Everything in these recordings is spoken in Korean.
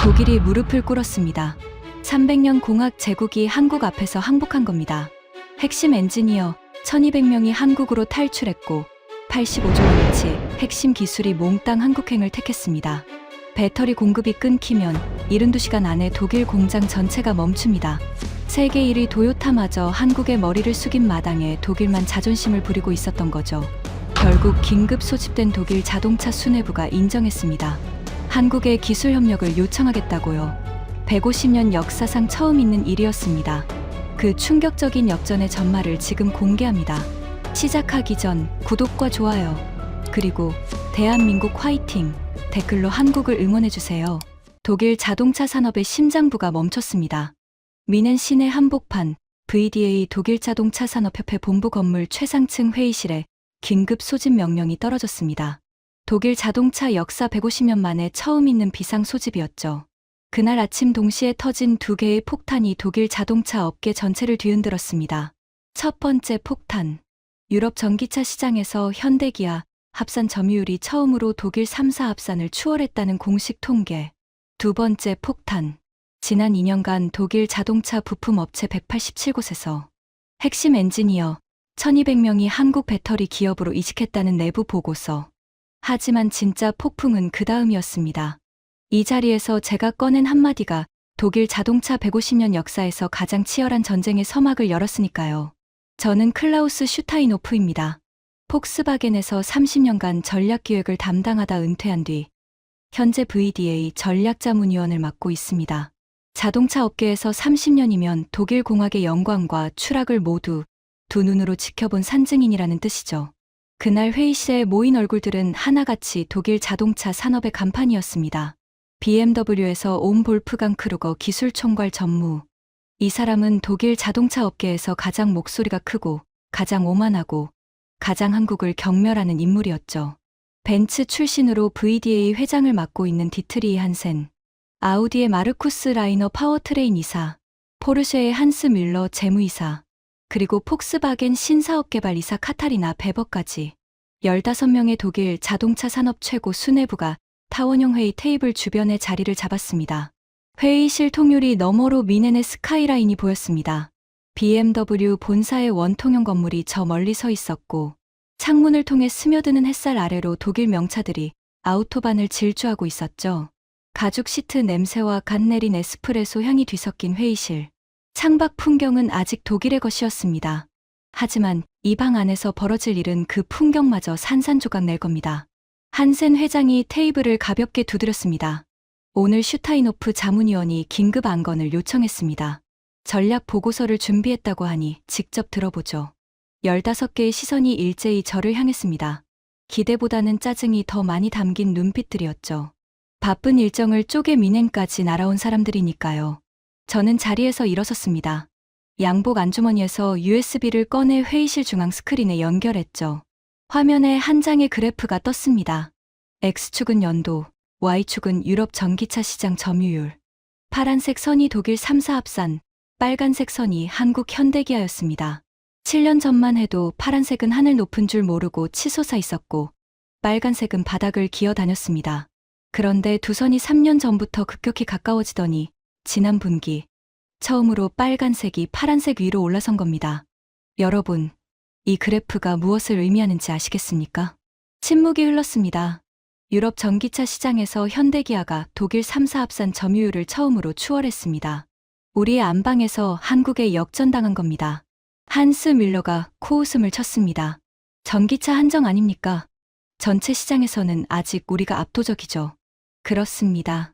독일이 무릎을 꿇었습니다. 300년 공학 제국이 한국 앞에서 항복한 겁니다. 핵심 엔지니어 1200명이 한국으로 탈출했고 85조 원어치 핵심 기술이 몽땅 한국행을 택했습니다. 배터리 공급이 끊기면 72시간 안에 독일 공장 전체가 멈춥니다. 세계 1위 도요타마저 한국의 머리를 숙인 마당에 독일만 자존심을 부리고 있었던 거죠. 결국 긴급 소집된 독일 자동차 수뇌부가 인정했습니다. 한국의 기술 협력을 요청하겠다고요. 150년 역사상 처음 있는 일이었습니다. 그 충격적인 역전의 전말을 지금 공개합니다. 시작하기 전 구독과 좋아요, 그리고 대한민국 화이팅 댓글로 한국을 응원해주세요. 독일 자동차 산업의 심장부가 멈췄습니다. 미넨 시내 한복판 VDA 독일 자동차 산업협회 본부 건물 최상층 회의실에 긴급 소집 명령이 떨어졌습니다. 독일 자동차 역사 150년 만에 처음 있는 비상 소집이었죠. 그날 아침 동시에 터진 두 개의 폭탄이 독일 자동차 업계 전체를 뒤흔들었습니다. 첫 번째 폭탄. 유럽 전기차 시장에서 현대기아, 합산 점유율이 처음으로 독일 3사 합산을 추월했다는 공식 통계. 두 번째 폭탄. 지난 2년간 독일 자동차 부품 업체 187곳에서 핵심 엔지니어 1200명이 한국 배터리 기업으로 이직했다는 내부 보고서. 하지만 진짜 폭풍은 그 다음이었습니다. 이 자리에서 제가 꺼낸 한마디가 독일 자동차 150년 역사에서 가장 치열한 전쟁의 서막을 열었으니까요. 저는 클라우스 슈타인호프입니다. 폭스바겐에서 30년간 전략기획을 담당하다 은퇴한 뒤 현재 VDA 전략자문위원을 맡고 있습니다. 자동차 업계에서 30년이면 독일 공학의 영광과 추락을 모두 두 눈으로 지켜본 산증인이라는 뜻이죠. 그날 회의실에 모인 얼굴들은 하나같이 독일 자동차 산업의 간판이었습니다. BMW에서 온 볼프강 크루거 기술총괄 전무. 이 사람은 독일 자동차 업계에서 가장 목소리가 크고 가장 오만하고 가장 한국을 경멸하는 인물이었죠. 벤츠 출신으로 VDA 회장을 맡고 있는 디트리히 한센. 아우디의 마르쿠스 라이너 파워트레인 이사. 포르쉐의 한스 뮬러 재무이사. 그리고 폭스바겐 신사업개발이사 카타리나 베버까지 15명의 독일 자동차 산업 최고 수뇌부가 타원형 회의 테이블 주변에 자리를 잡았습니다. 회의실 통유리 너머로 미넨의 스카이라인이 보였습니다. BMW 본사의 원통형 건물이 저 멀리 서 있었고 창문을 통해 스며드는 햇살 아래로 독일 명차들이 아우토반을 질주하고 있었죠. 가죽 시트 냄새와 갓 내린 에스프레소 향이 뒤섞인 회의실. 창밖 풍경은 아직 독일의 것이었습니다. 하지만 이 방 안에서 벌어질 일은 그 풍경마저 산산조각 낼 겁니다. 한센 회장이 테이블을 가볍게 두드렸습니다. 오늘 슈타인호프 자문위원이 긴급 안건을 요청했습니다. 전략 보고서를 준비했다고 하니 직접 들어보죠. 15개의 시선이 일제히 저를 향했습니다. 기대보다는 짜증이 더 많이 담긴 눈빛들이었죠. 바쁜 일정을 쪼개 미넨까지 날아온 사람들이니까요. 저는 자리에서 일어섰습니다. 양복 안주머니에서 USB를 꺼내 회의실 중앙 스크린에 연결했죠. 화면에 한 장의 그래프가 떴습니다. X축은 연도, Y축은 유럽 전기차 시장 점유율. 파란색 선이 독일 3사 합산, 빨간색 선이 한국 현대기아였습니다. 7년 전만 해도 파란색은 하늘 높은 줄 모르고 치솟아 있었고 빨간색은 바닥을 기어 다녔습니다. 그런데 두 선이 3년 전부터 급격히 가까워지더니 지난 분기 처음으로 빨간색이 파란색 위로 올라선 겁니다. 여러분, 이 그래프가 무엇을 의미하는지 아시겠습니까? 침묵이 흘렀습니다. 유럽 전기차 시장에서 현대기아가 독일 3사 합산 점유율을 처음으로 추월했습니다. 우리의 안방에서 한국에 역전당한 겁니다. 한스 밀러가 코웃음을 쳤습니다. 전기차 한정 아닙니까? 전체 시장에서는 아직 우리가 압도적이죠. 그렇습니다.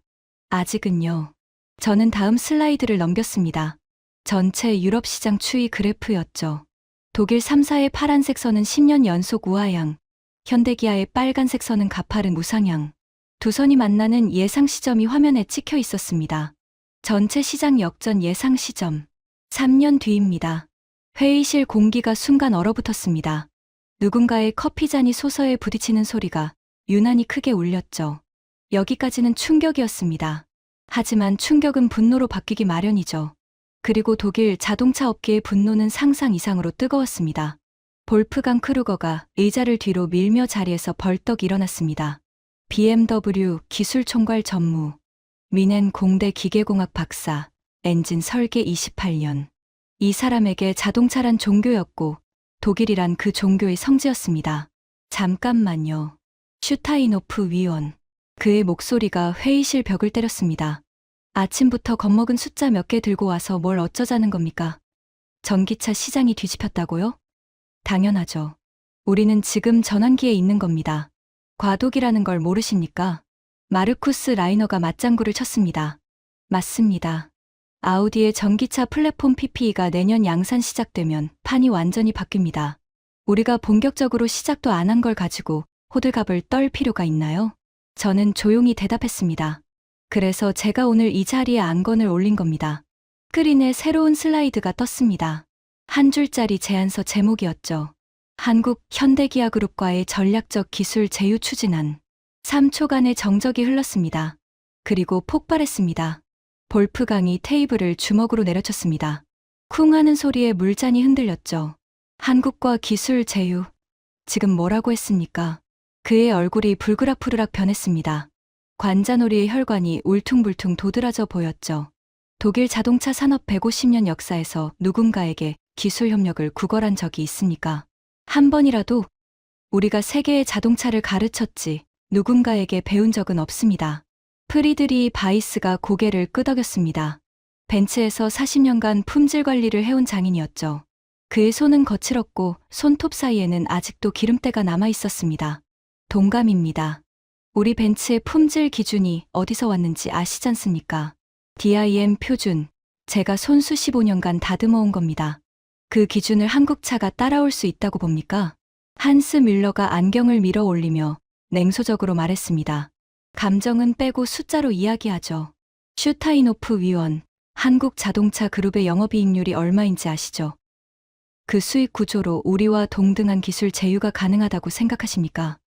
아직은요. 저는 다음 슬라이드를 넘겼습니다. 전체 유럽 시장 추이 그래프였죠. 독일 3사의 파란색 선은 10년 연속 우하향, 현대기아의 빨간색 선은 가파른 우상향. 두 선이 만나는 예상 시점이 화면에 찍혀 있었습니다. 전체 시장 역전 예상 시점. 3년 뒤입니다. 회의실 공기가 순간 얼어붙었습니다. 누군가의 커피잔이 소서에 부딪히는 소리가 유난히 크게 울렸죠. 여기까지는 충격이었습니다. 하지만 충격은 분노로 바뀌기 마련이죠. 그리고 독일 자동차 업계의 분노는 상상 이상으로 뜨거웠습니다. 볼프강 크루거가 의자를 뒤로 밀며 자리에서 벌떡 일어났습니다. BMW 기술총괄 전무. 미넨 공대 기계공학 박사, 엔진 설계 28년. 이 사람에게 자동차란 종교였고 독일이란 그 종교의 성지였습니다. 잠깐만요. 슈타인호프 위원. 그의 목소리가 회의실 벽을 때렸습니다. 아침부터 겁먹은 숫자 몇 개 들고 와서 뭘 어쩌자는 겁니까? 전기차 시장이 뒤집혔다고요? 당연하죠. 우리는 지금 전환기에 있는 겁니다. 과도기라는 걸 모르십니까? 마르쿠스 라이너가 맞장구를 쳤습니다. 맞습니다. 아우디의 전기차 플랫폼 PPE가 내년 양산 시작되면 판이 완전히 바뀝니다. 우리가 본격적으로 시작도 안 한 걸 가지고 호들갑을 떨 필요가 있나요? 저는 조용히 대답했습니다. 그래서 제가 오늘 이 자리에 안건을 올린 겁니다. 스크린에 새로운 슬라이드가 떴습니다. 한 줄짜리 제안서 제목이었죠. 한국 현대기아그룹과의 전략적 기술 제휴 추진안. 3초간의 정적이 흘렀습니다. 그리고 폭발했습니다. 볼프강이 테이블을 주먹으로 내려쳤습니다. 쿵 하는 소리에 물잔이 흔들렸죠. 한국과 기술 제휴. 지금 뭐라고 했습니까? 그의 얼굴이 불그락푸르락 변했습니다. 관자놀이의 혈관이 울퉁불퉁 도드라져 보였죠. 독일 자동차 산업 150년 역사에서 누군가에게 기술 협력을 구걸한 적이 있습니까? 한 번이라도 우리가 세계의 자동차를 가르쳤지 누군가에게 배운 적은 없습니다. 프리드리 바이스가 고개를 끄덕였습니다. 벤츠에서 40년간 품질 관리를 해온 장인이었죠. 그의 손은 거칠었고 손톱 사이에는 아직도 기름때가 남아 있었습니다. 동감입니다. 우리 벤츠의 품질 기준이 어디서 왔는지 아시지 않습니까? DIM 표준. 제가 손수 15년간 다듬어온 겁니다. 그 기준을 한국차가 따라올 수 있다고 봅니까? 한스 뮬러가 안경을 밀어 올리며 냉소적으로 말했습니다. 감정은 빼고 숫자로 이야기하죠. 슈타인호프 위원, 한국 자동차 그룹의 영업이익률이 얼마인지 아시죠? 그 수익 구조로 우리와 동등한 기술 제휴가 가능하다고 생각하십니까?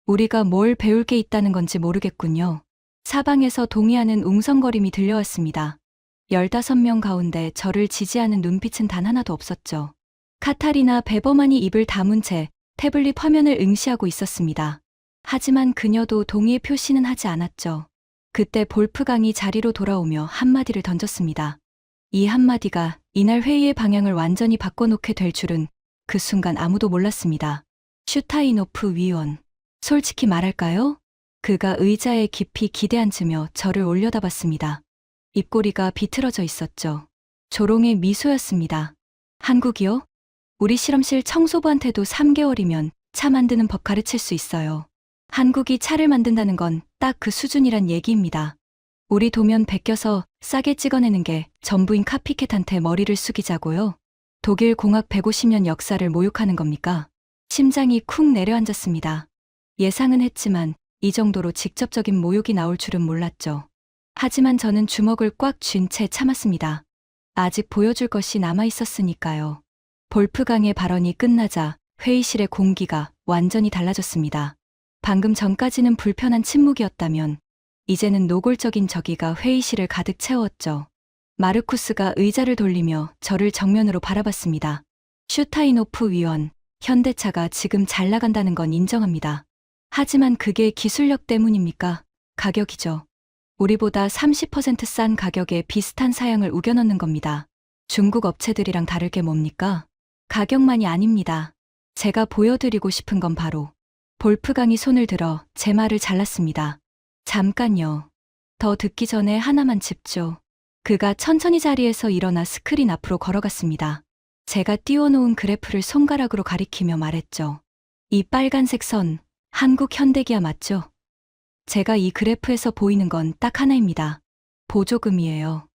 우리가 뭘 배울 게 있다는 건지 모르겠군요. 사방에서 동의하는 웅성거림이 들려왔습니다. 15명 가운데 저를 지지하는 눈빛은 단 하나도 없었죠. 카타리나 베버만이 입을 다문 채 태블릿 화면을 응시하고 있었습니다. 하지만 그녀도 동의의 표시는 하지 않았죠. 그때 볼프강이 자리로 돌아오며 한마디를 던졌습니다. 이 한마디가 이날 회의의 방향을 완전히 바꿔놓게 될 줄은 그 순간 아무도 몰랐습니다. 슈타인호프 위원. 솔직히 말할까요? 그가 의자에 깊이 기대앉으며 저를 올려다봤습니다. 입꼬리가 비틀어져 있었죠. 조롱의 미소였습니다. 한국이요? 우리 실험실 청소부한테도 3개월이면 차 만드는 법 가르칠 수 있어요. 한국이 차를 만든다는 건 딱 그 수준이란 얘기입니다. 우리 도면 베껴서 싸게 찍어내는 게 전부인 카피캣한테 머리를 숙이자고요? 독일 공학 150년 역사를 모욕하는 겁니까? 심장이 쿵 내려앉았습니다. 예상은 했지만 이 정도로 직접적인 모욕이 나올 줄은 몰랐죠. 하지만 저는 주먹을 꽉 쥔 채 참았습니다. 아직 보여줄 것이 남아 있었으니까요. 볼프강의 발언이 끝나자 회의실의 공기가 완전히 달라졌습니다. 방금 전까지는 불편한 침묵이었다면 이제는 노골적인 저기가 회의실을 가득 채웠죠. 마르쿠스가 의자를 돌리며 저를 정면으로 바라봤습니다. 슈타인호프 위원, 현대차가 지금 잘 나간다는 건 인정합니다. 하지만 그게 기술력 때문입니까? 가격이죠. 우리보다 30% 싼 가격에 비슷한 사양을 우겨넣는 겁니다. 중국 업체들이랑 다를 게 뭡니까? 가격만이 아닙니다. 제가 보여드리고 싶은 건 바로 볼프강이 손을 들어 제 말을 잘랐습니다. 잠깐요. 더 듣기 전에 하나만 짚죠. 그가 천천히 자리에서 일어나 스크린 앞으로 걸어갔습니다. 제가 띄워놓은 그래프를 손가락으로 가리키며 말했죠. 이 빨간색 선, 한국 현대기아 맞죠? 제가 이 그래프에서 보이는 건 딱 하나입니다. 보조금이에요.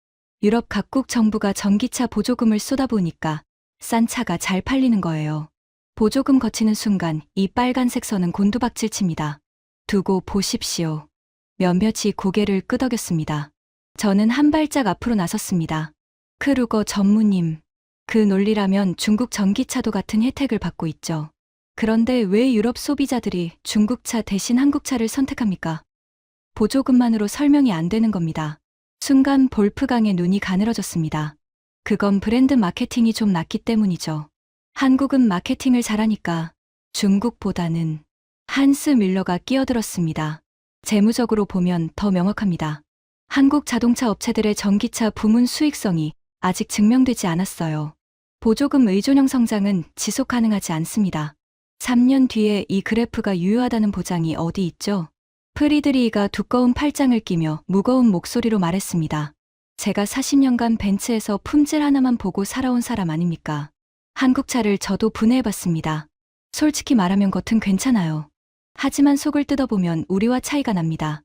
유럽 각국 정부가 전기차 보조금을 쏟아부으니까 싼 차가 잘 팔리는 거예요. 보조금 거치는 순간 이 빨간색 선은 곤두박질 칩니다. 두고 보십시오. 몇몇이 고개를 끄덕였습니다. 저는 한 발짝 앞으로 나섰습니다. 크루거 전무님, 그 논리라면 중국 전기차도 같은 혜택을 받고 있죠. 그런데 왜 유럽 소비자들이 중국차 대신 한국차를 선택합니까? 보조금만으로 설명이 안 되는 겁니다. 순간 볼프강의 눈이 가늘어졌습니다. 그건 브랜드 마케팅이 좀 낮기 때문이죠. 한국은 마케팅을 잘하니까 중국보다는. 한스 뮬러가 끼어들었습니다. 재무적으로 보면 더 명확합니다. 한국 자동차 업체들의 전기차 부문 수익성이 아직 증명되지 않았어요. 보조금 의존형 성장은 지속 가능하지 않습니다. 3년 뒤에 이 그래프가 유효하다는 보장이 어디 있죠? 프리드리히가 두꺼운 팔짱을 끼며 무거운 목소리로 말했습니다. 제가 40년간 벤츠에서 품질 하나만 보고 살아온 사람 아닙니까? 한국차를 저도 분해해봤습니다. 솔직히 말하면 겉은 괜찮아요. 하지만 속을 뜯어보면 우리와 차이가 납니다.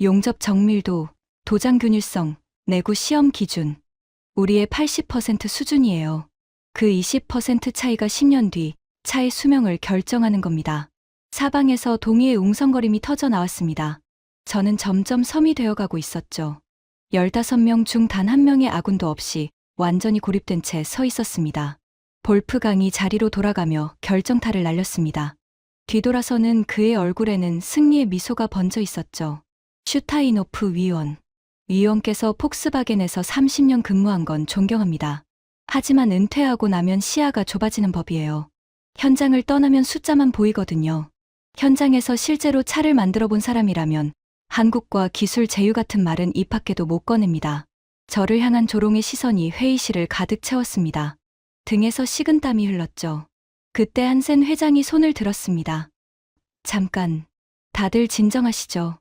용접 정밀도, 도장 균일성, 내구 시험 기준. 우리의 80% 수준이에요. 그 20% 차이가 10년 뒤 차의 수명을 결정하는 겁니다. 사방에서 동의의 웅성거림이 터져 나왔습니다. 저는 점점 섬이 되어가고 있었죠. 15명 중 단 한 명의 아군도 없이 완전히 고립된 채 서 있었습니다. 볼프강이 자리로 돌아가며 결정타를 날렸습니다. 뒤돌아서는 그의 얼굴에는 승리의 미소가 번져 있었죠. 슈타이노프 위원께서 폭스바겐에서 30년 근무한 건 존경합니다. 하지만 은퇴하고 나면 시야가 좁아지는 법이에요. 현장을 떠나면 숫자만 보이거든요. 현장에서 실제로 차를 만들어 본 사람이라면 한국과 기술 제휴 같은 말은 입 밖에도 못 꺼냅니다. 저를 향한 조롱의 시선이 회의실을 가득 채웠습니다. 등에서 식은땀이 흘렀죠. 그때 한센 회장이 손을 들었습니다. 잠깐, 다들 진정하시죠.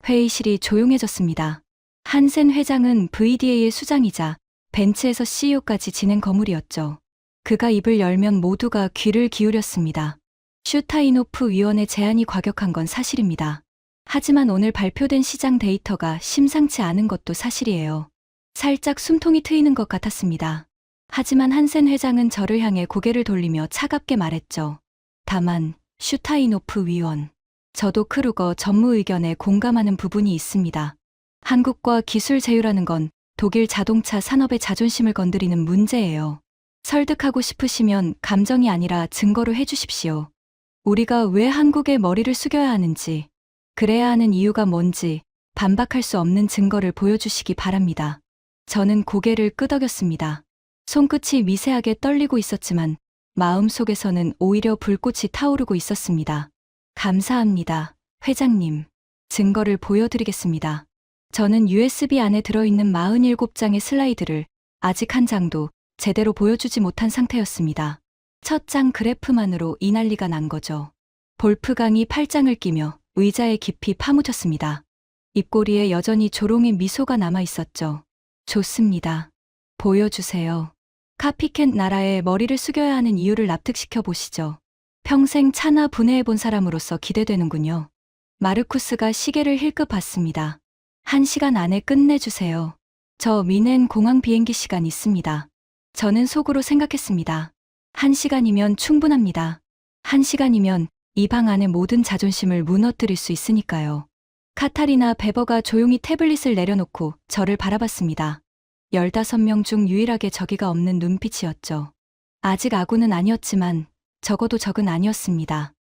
회의실이 조용해졌습니다. 한센 회장은 VDA의 수장이자 벤츠에서 CEO까지 지낸 거물이었죠. 그가 입을 열면 모두가 귀를 기울였습니다. 슈타이노프 위원의 제안이 과격한 건 사실입니다. 하지만 오늘 발표된 시장 데이터가 심상치 않은 것도 사실이에요. 살짝 숨통이 트이는 것 같았습니다. 하지만 한센 회장은 저를 향해 고개를 돌리며 차갑게 말했죠. 다만, 슈타이노프 위원. 저도 크루거 전무 의견에 공감하는 부분이 있습니다. 한국과 기술 제휴라는 건 독일 자동차 산업의 자존심을 건드리는 문제예요. 설득하고 싶으시면 감정이 아니라 증거로 해주십시오. 우리가 왜 한국에 머리를 숙여야 하는지, 그래야 하는 이유가 뭔지 반박할 수 없는 증거를 보여주시기 바랍니다. 저는 고개를 끄덕였습니다. 손끝이 미세하게 떨리고 있었지만 마음속에서는 오히려 불꽃이 타오르고 있었습니다. 감사합니다, 회장님. 증거를 보여드리겠습니다. 저는 USB 안에 들어있는 47장의 슬라이드를 아직 한 장도 제대로 보여주지 못한 상태였습니다. 첫 장 그래프만으로 이 난리가 난 거죠. 볼프강이 팔짱을 끼며 의자에 깊이 파묻혔습니다. 입꼬리에 여전히 조롱의 미소가 남아 있었죠. 좋습니다. 보여주세요. 카피캣 나라에 머리를 숙여야 하는 이유를 납득시켜 보시죠. 평생 차나 분해해본 사람으로서 기대되는군요. 마르쿠스가 시계를 힐끗 봤습니다. 1시간 안에 끝내주세요. 저 미넨 공항 비행기 시간 있습니다. 저는 속으로 생각했습니다. 1시간이면 충분합니다. 1시간이면 이 방 안의 모든 자존심을 무너뜨릴 수 있으니까요. 카타리나 베버가 조용히 태블릿을 내려놓고 저를 바라봤습니다. 15명 중 유일하게 저기가 없는 눈빛이었죠. 아직 아군은 아니었지만 적어도 적은 아니었습니다.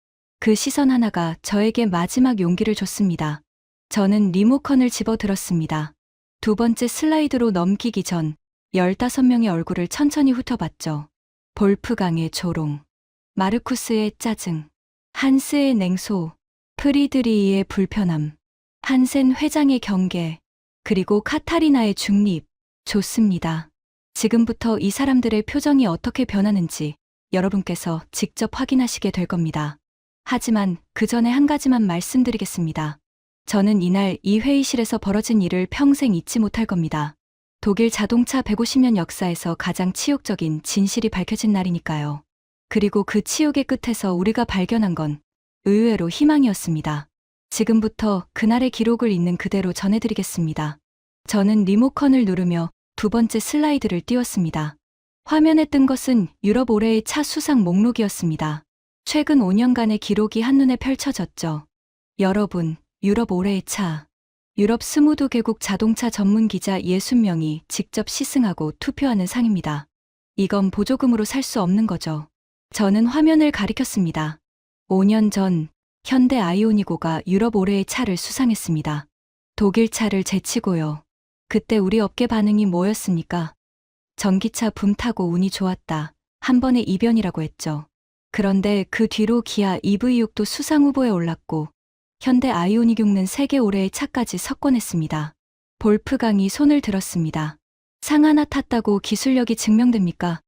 그 시선 하나가 저에게 마지막 용기를 줬습니다. 저는 리모컨을 집어들었습니다. 두 번째 슬라이드로 넘기기 전 15명의 얼굴을 천천히 훑어봤죠. 볼프강의 조롱, 마르쿠스의 짜증, 한스의 냉소, 프리드리히의 불편함, 한센 회장의 경계, 그리고 카타리나의 중립. 좋습니다. 지금부터 이 사람들의 표정이 어떻게 변하는지 여러분께서 직접 확인하시게 될 겁니다. 하지만 그 전에 한 가지만 말씀드리겠습니다. 저는 이날 이 회의실에서 벌어진 일을 평생 잊지 못할 겁니다. 독일 자동차 150년 역사에서 가장 치욕적인 진실이 밝혀진 날이니까요. 그리고 그 치욕의 끝에서 우리가 발견한 건 의외로 희망이었습니다. 지금부터 그날의 기록을 있는 그대로 전해드리겠습니다. 저는 리모컨을 누르며 두 번째 슬라이드를 띄웠습니다. 화면에 뜬 것은 유럽 올해의 차 수상 목록이었습니다. 최근 5년간의 기록이 한눈에 펼쳐졌죠. 여러분, 유럽 올해의 차. 유럽 22개국 자동차 전문 기자 60명이 직접 시승하고 투표하는 상입니다. 이건 보조금으로 살 수 없는 거죠. 저는 화면을 가리켰습니다. 5년 전 현대 아이오니고가 유럽 올해의 차를 수상했습니다. 독일 차를 제치고요. 그때 우리 업계 반응이 뭐였습니까? 전기차 붐 타고 운이 좋았다. 한 번의 이변이라고 했죠. 그런데 그 뒤로 기아 EV6도 수상 후보에 올랐고 현대 아이오닉 6는 세계 올해의 차까지 석권했습니다. 볼프강이 손을 들었습니다. 상 하나 탔다고 기술력이 증명됩니까?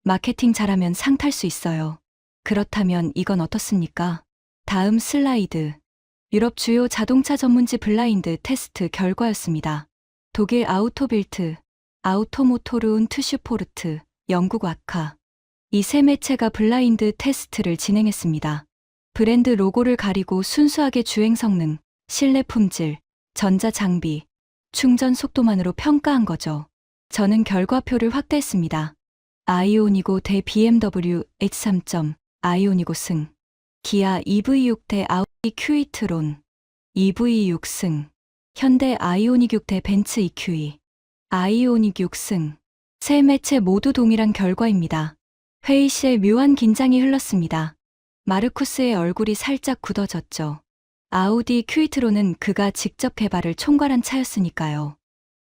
마케팅 잘하면 상 탈 수 있어요. 그렇다면 이건 어떻습니까? 다음 슬라이드. 유럽 주요 자동차 전문지 블라인드 테스트 결과였습니다. 독일 아우토빌트, 아우토모토르 운 투슈포르트, 영국 아카. 이 세 매체가 블라인드 테스트를 진행했습니다. 브랜드 로고를 가리고 순수하게 주행 성능, 실내 품질, 전자 장비, 충전 속도만으로 평가한 거죠. 저는 결과표를 확대했습니다. 아이오니고 대 BMW H3. 아이오니고 승. 기아 EV6 대 아우디 Q2트론. EV6 승. 현대 아이오닉 6 대 벤츠 EQE. 아이오닉 6 승. 세 매체 모두 동일한 결과입니다. 회의실에 묘한 긴장이 흘렀습니다. 마르쿠스의 얼굴이 살짝 굳어졌죠. 아우디 Q2트론은 그가 직접 개발을 총괄한 차였으니까요.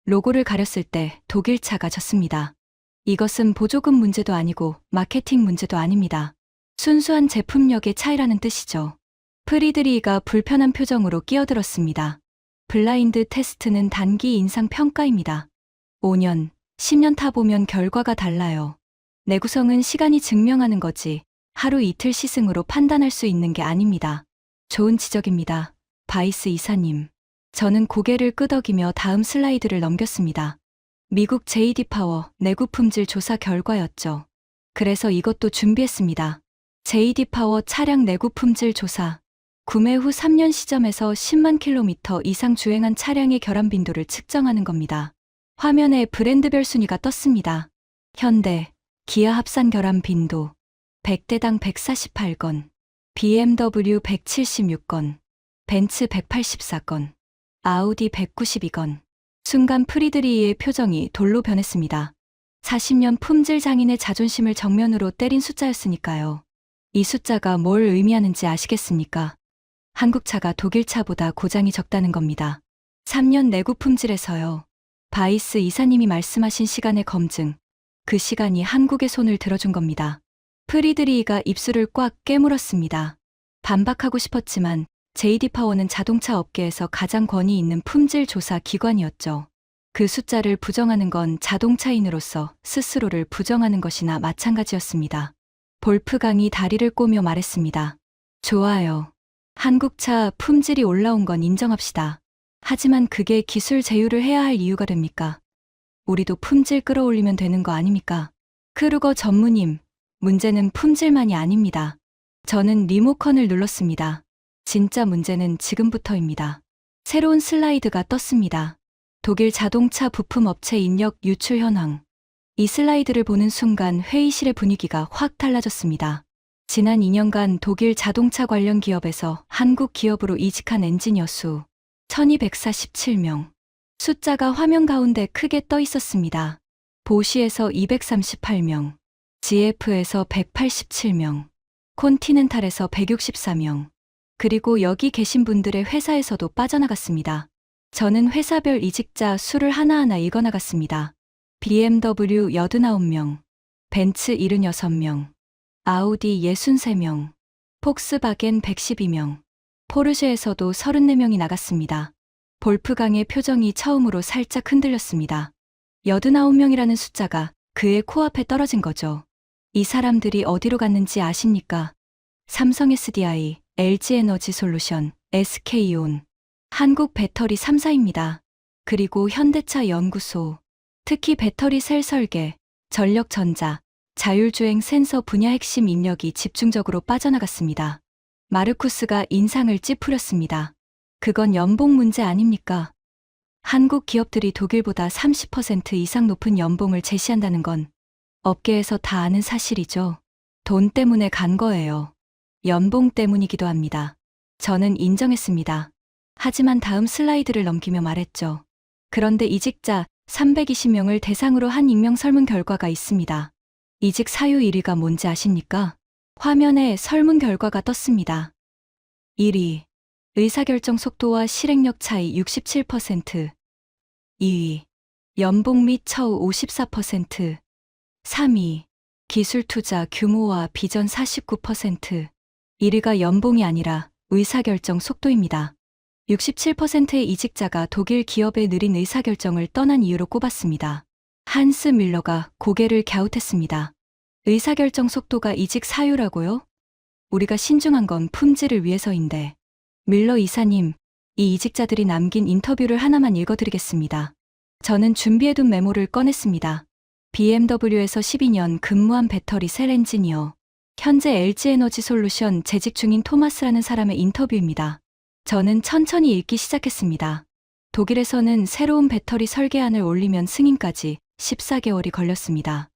로고를 가렸을 때 독일 차가 졌습니다. 이것은 보조금 문제도 아니고 마케팅 문제도 아닙니다. 순수한 제품력의 차이라는 뜻이죠. 프리드리히가 불편한 표정으로 끼어들었습니다. 블라인드 테스트는 단기 인상 평가입니다. 5년, 10년 타보면 결과가 달라요. 내구성은 시간이 증명하는 거지 하루 이틀 시승으로 판단할 수 있는 게 아닙니다. 좋은 지적입니다. 바이스 이사님. 저는 고개를 끄덕이며 다음 슬라이드를 넘겼습니다. 미국 JD 파워 내구 품질 조사 결과였죠. 그래서 이것도 준비했습니다. JD 파워 차량 내구 품질 조사. 구매 후 3년 시점에서 10만 킬로미터 이상 주행한 차량의 결함 빈도를 측정하는 겁니다. 화면에 브랜드별 순위가 떴습니다. 현대, 기아 합산 결함 빈도 100대당 148건, BMW 176건, 벤츠 184건, 아우디 192건. 순간 프리드리히의 표정이 돌로 변했습니다. 40년 품질 장인의 자존심을 정면으로 때린 숫자였으니까요. 이 숫자가 뭘 의미하는지 아시겠습니까? 한국 차가 독일 차보다 고장이 적다는 겁니다. 3년 내구 품질에서요. 바이스 이사님이 말씀하신 시간의 검증. 그 시간이 한국의 손을 들어준 겁니다. 프리드리히가 입술을 꽉 깨물었습니다. 반박하고 싶었지만 JD 파워는 자동차 업계에서 가장 권위 있는 품질 조사 기관이었죠. 그 숫자를 부정하는 건 자동차인으로서 스스로를 부정하는 것이나 마찬가지였습니다. 볼프강이 다리를 꼬며 말했습니다. 좋아요. 한국차 품질이 올라온 건 인정합시다. 하지만 그게 기술 제휴를 해야 할 이유가 됩니까? 우리도 품질 끌어올리면 되는 거 아닙니까? 크루거 전무님, 문제는 품질만이 아닙니다. 저는 리모컨을 눌렀습니다. 진짜 문제는 지금부터입니다. 새로운 슬라이드가 떴습니다. 독일 자동차 부품 업체 인력 유출 현황. 이 슬라이드를 보는 순간 회의실의 분위기가 확 달라졌습니다. 지난 2년간 독일 자동차 관련 기업에서 한국 기업으로 이직한 엔지니어 수 1247명. 숫자가 화면 가운데 크게 떠 있었습니다. 보시에서 238명, GF에서 187명, 콘티넨탈에서 164명, 그리고 여기 계신 분들의 회사에서도 빠져나갔습니다. 저는 회사별 이직자 수를 하나하나 읽어나갔습니다. BMW 89명, 벤츠 76명, 아우디 63명, 폭스바겐 112명, 포르쉐에서도 34명이 나갔습니다. 볼프강의 표정이 처음으로 살짝 흔들렸습니다. 89명이라는 숫자가 그의 코앞에 떨어진 거죠. 이 사람들이 어디로 갔는지 아십니까? 삼성 SDI, LG에너지 솔루션, SK온, 한국 배터리 3사입니다. 그리고 현대차 연구소, 특히 배터리 셀 설계, 전력전자, 자율주행 센서 분야 핵심 인력이 집중적으로 빠져나갔습니다. 마르쿠스가 인상을 찌푸렸습니다. 그건 연봉 문제 아닙니까? 한국 기업들이 독일보다 30% 이상 높은 연봉을 제시한다는 건 업계에서 다 아는 사실이죠. 돈 때문에 간 거예요. 연봉 때문이기도 합니다. 저는 인정했습니다. 하지만 다음 슬라이드를 넘기며 말했죠. 그런데 이직자 320명을 대상으로 한 익명 설문 결과가 있습니다. 이직 사유 1위가 뭔지 아십니까? 화면에 설문 결과가 떴습니다. 1위. 의사결정 속도와 실행력 차이 67%. 2위. 연봉 및 처우 54%. 3위. 기술 투자 규모와 비전 49%. 1위가 연봉이 아니라 의사결정 속도입니다. 67%의 이직자가 독일 기업의 느린 의사결정을 떠난 이유로 꼽았습니다. 한스 밀러가 고개를 갸웃했습니다. 의사결정 속도가 이직 사유라고요? 우리가 신중한 건 품질을 위해서인데. 밀러 이사님, 이 이직자들이 남긴 인터뷰를 하나만 읽어드리겠습니다. 저는 준비해둔 메모를 꺼냈습니다. BMW에서 12년 근무한 배터리 셀 엔지니어. 현재 LG에너지솔루션 재직 중인 토마스라는 사람의 인터뷰입니다. 저는 천천히 읽기 시작했습니다. 독일에서는 새로운 배터리 설계안을 올리면 승인까지 14개월이 걸렸습니다.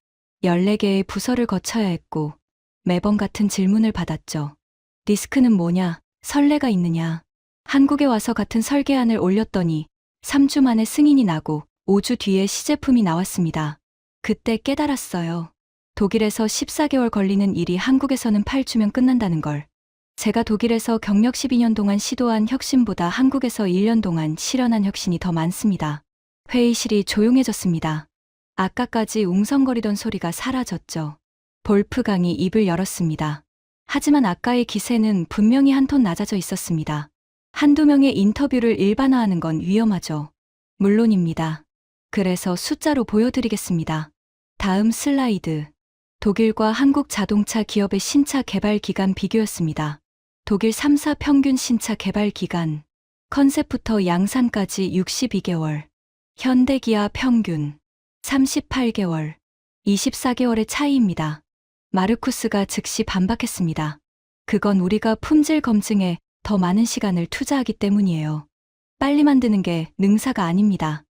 14개의 부서를 거쳐야 했고 매번 같은 질문을 받았죠. 리스크는 뭐냐? 선례가 있느냐? 한국에 와서 같은 설계안을 올렸더니 3주 만에 승인이 나고 5주 뒤에 시제품이 나왔습니다. 그때 깨달았어요. 독일에서 14개월 걸리는 일이 한국에서는 8주면 끝난다는 걸. 제가 독일에서 경력 12년 동안 시도한 혁신보다 한국에서 1년 동안 실현한 혁신이 더 많습니다. 회의실이 조용해졌습니다. 아까까지 웅성거리던 소리가 사라졌죠. 볼프강이 입을 열었습니다. 하지만 아까의 기세는 분명히 한 톤 낮아져 있었습니다. 한두 명의 인터뷰를 일반화하는 건 위험하죠. 물론입니다. 그래서 숫자로 보여드리겠습니다. 다음 슬라이드. 독일과 한국 자동차 기업의 신차 개발 기간 비교였습니다. 독일 3사 평균 신차 개발 기간. 컨셉부터 양산까지 62개월. 현대기아 평균 38개월. 24개월의 차이입니다. 마르쿠스가 즉시 반박했습니다. 그건 우리가 품질 검증에 더 많은 시간을 투자하기 때문이에요. 빨리 만드는 게 능사가 아닙니다.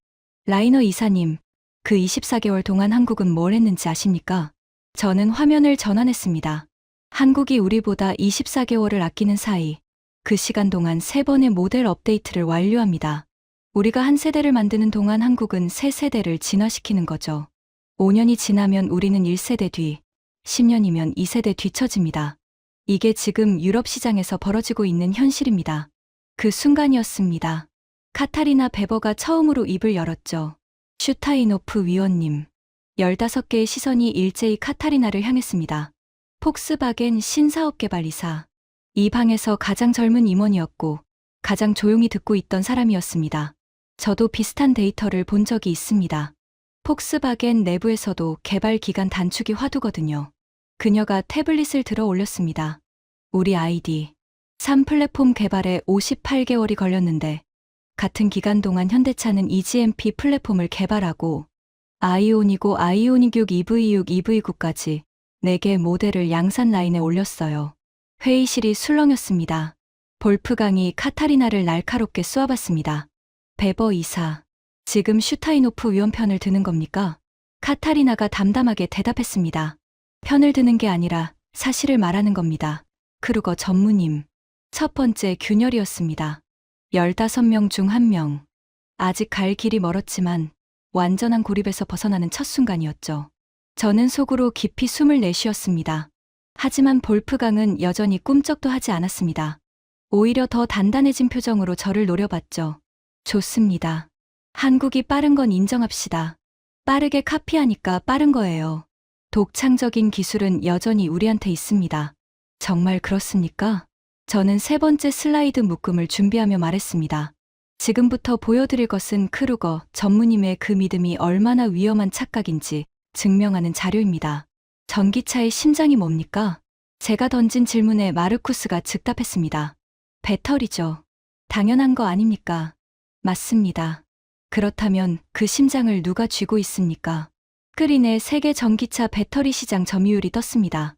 라이너 이사님, 그 24개월 동안 한국은 뭘 했는지 아십니까? 저는 화면을 전환했습니다. 한국이 우리보다 24개월을 아끼는 사이, 그 시간 동안 3번의 모델 업데이트를 완료합니다. 우리가 한 세대를 만드는 동안 한국은 3세대를 진화시키는 거죠. 5년이 지나면 우리는 1세대 뒤, 10년이면 2세대 뒤처집니다. 이게 지금 유럽 시장에서 벌어지고 있는 현실입니다. 그 순간이었습니다. 카타리나 베버가 처음으로 입을 열었죠. 슈타인호프 위원님. 15개의 시선이 일제히 카타리나를 향했습니다. 폭스바겐 신사업개발이사. 이 방에서 가장 젊은 임원이었고 가장 조용히 듣고 있던 사람이었습니다. 저도 비슷한 데이터를 본 적이 있습니다. 폭스바겐 내부에서도 개발 기간 단축이 화두거든요. 그녀가 태블릿을 들어 올렸습니다. 우리 아이디. 3 플랫폼 개발에 58개월이 걸렸는데 같은 기간 동안 현대차는 eGMP 플랫폼을 개발하고 아이오닉5, 아이오닉6, EV6, EV9까지 4개 모델을 양산 라인에 올렸어요. 회의실이 술렁였습니다. 볼프강이 카타리나를 날카롭게 쏘아봤습니다. 베버 이사, 지금 슈타인호프 위원 편을 드는 겁니까? 카타리나가 담담하게 대답했습니다. 편을 드는 게 아니라 사실을 말하는 겁니다. 크루거 전무님. 첫 번째 균열이었습니다. 15명 중 1명. 아직 갈 길이 멀었지만 완전한 고립에서 벗어나는 첫 순간이었죠. 저는 속으로 깊이 숨을 내쉬었습니다. 하지만 볼프강은 여전히 꿈쩍도 하지 않았습니다. 오히려 더 단단해진 표정으로 저를 노려봤죠. 좋습니다. 한국이 빠른 건 인정합시다. 빠르게 카피하니까 빠른 거예요. 독창적인 기술은 여전히 우리한테 있습니다. 정말 그렇습니까? 저는 3번째 슬라이드 묶음을 준비하며 말했습니다. 지금부터 보여드릴 것은 크루거 전무님의 그 믿음이 얼마나 위험한 착각인지 증명하는 자료입니다. 전기차의 심장이 뭡니까? 제가 던진 질문에 마르쿠스가 즉답했습니다. 배터리죠. 당연한 거 아닙니까? 맞습니다. 그렇다면 그 심장을 누가 쥐고 있습니까? 스크린에 세계 전기차 배터리 시장 점유율이 떴습니다.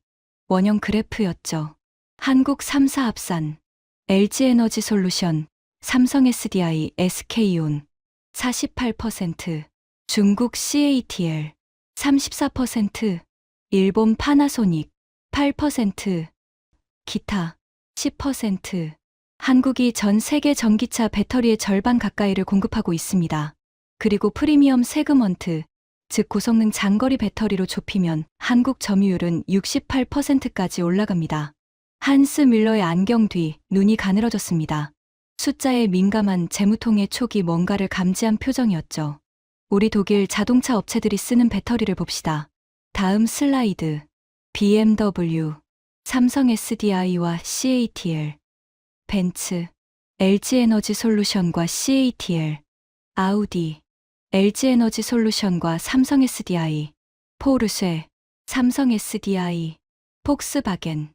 원형 그래프였죠. 한국 3사 합산, LG에너지솔루션, 삼성 SDI, SK온 48%, 중국 CATL 34%, 일본 파나소닉 8%, 기타 10%. 한국이 전 세계 전기차 배터리의 절반 가까이를 공급하고 있습니다. 그리고 프리미엄 세그먼트, 즉 고성능 장거리 배터리로 좁히면 한국 점유율은 68%까지 올라갑니다. 한스 밀러의 안경 뒤 눈이 가늘어졌습니다. 숫자에 민감한 재무통의 촉이 뭔가를 감지한 표정이었죠. 우리 독일 자동차 업체들이 쓰는 배터리를 봅시다. 다음 슬라이드. BMW, 삼성 SDI와 CATL, 벤츠, LG에너지솔루션과 CATL, 아우디, LG에너지솔루션과 삼성 SDI, 포르쉐, 삼성 SDI, 폭스바겐.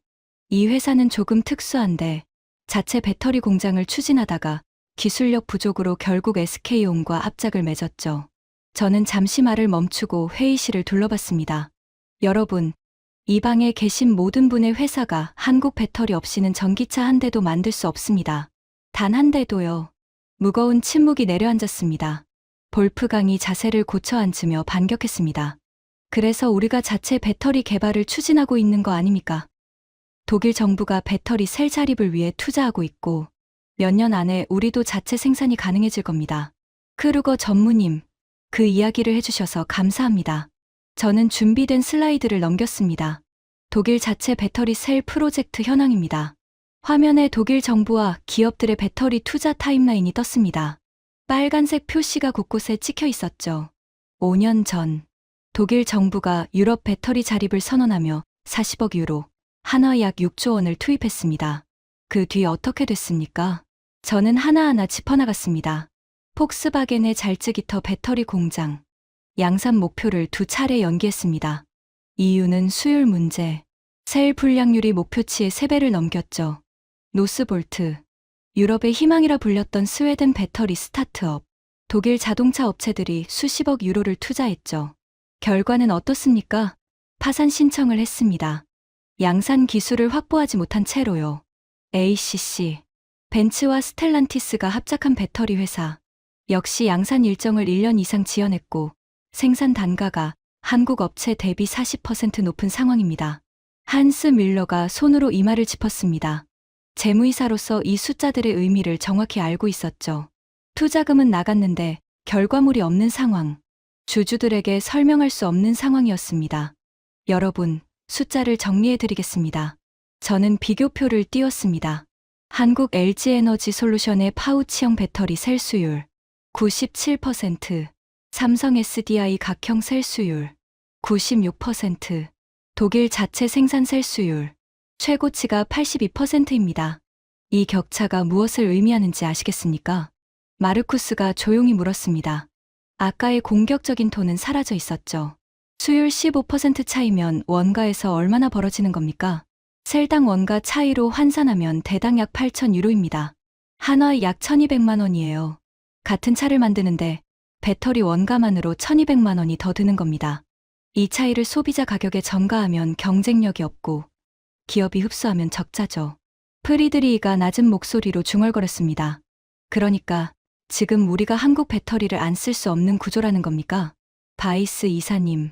이 회사는 조금 특수한데 자체 배터리 공장을 추진하다가 기술력 부족으로 결국 SK온과 합작을 맺었죠. 저는 잠시 말을 멈추고 회의실을 둘러봤습니다. 여러분, 이 방에 계신 모든 분의 회사가 한국 배터리 없이는 전기차 한 대도 만들 수 없습니다. 단 한 대도요. 무거운 침묵이 내려앉았습니다. 볼프강이 자세를 고쳐 앉으며 반격했습니다. 그래서 우리가 자체 배터리 개발을 추진하고 있는 거 아닙니까? 독일 정부가 배터리 셀 자립을 위해 투자하고 있고 몇 년 안에 우리도 자체 생산이 가능해질 겁니다. 크루거 전무님, 그 이야기를 해주셔서 감사합니다. 저는 준비된 슬라이드를 넘겼습니다. 독일 자체 배터리 셀 프로젝트 현황입니다. 화면에 독일 정부와 기업들의 배터리 투자 타임라인이 떴습니다. 빨간색 표시가 곳곳에 찍혀 있었죠. 5년 전, 독일 정부가 유럽 배터리 자립을 선언하며 40억 유로, 한화 약 6조 원을 투입했습니다. 그 뒤 어떻게 됐습니까? 저는 하나하나 짚어나갔습니다. 폭스바겐의 잘츠기터 배터리 공장, 양산 목표를 2차례 연기했습니다. 이유는 수율 문제, 셀 불량률이 목표치의 3배를 넘겼죠. 노스볼트, 유럽의 희망이라 불렸던 스웨덴 배터리 스타트업, 독일 자동차 업체들이 수십억 유로를 투자했죠. 결과는 어떻습니까? 파산 신청을 했습니다. 양산 기술을 확보하지 못한 채로요. ACC, 벤츠와 스텔란티스가 합작한 배터리 회사, 역시 양산 일정을 1년 이상 지연했고 생산 단가가 한국 업체 대비 40% 높은 상황입니다. 한스 밀러가 손으로 이마를 짚었습니다. 재무이사로서 이 숫자들의 의미를 정확히 알고 있었죠. 투자금은 나갔는데 결과물이 없는 상황. 주주들에게 설명할 수 없는 상황이었습니다. 여러분, 숫자를 정리해드리겠습니다. 저는 비교표를 띄웠습니다. 한국 LG에너지솔루션의 파우치형 배터리 셀 수율 97%, 삼성 SDI 각형 셀 수율 96%, 독일 자체 생산 셀 수율 최고치가 82%입니다. 이 격차가 무엇을 의미하는지 아시겠습니까? 마르쿠스가 조용히 물었습니다. 아까의 공격적인 톤은 사라져 있었죠. 수율 15% 차이면 원가에서 얼마나 벌어지는 겁니까? 셀당 원가 차이로 환산하면 대당 약 8,000유로입니다. 한화 약 1,200만 원이에요. 같은 차를 만드는데 배터리 원가만으로 1,200만 원이 더 드는 겁니다. 이 차이를 소비자 가격에 전가하면 경쟁력이 없고 기업이 흡수하면 적자죠. 프리드리히가 낮은 목소리로 중얼거렸습니다. 그러니까 지금 우리가 한국 배터리를 안 쓸 수 없는 구조라는 겁니까? 바이스 이사님,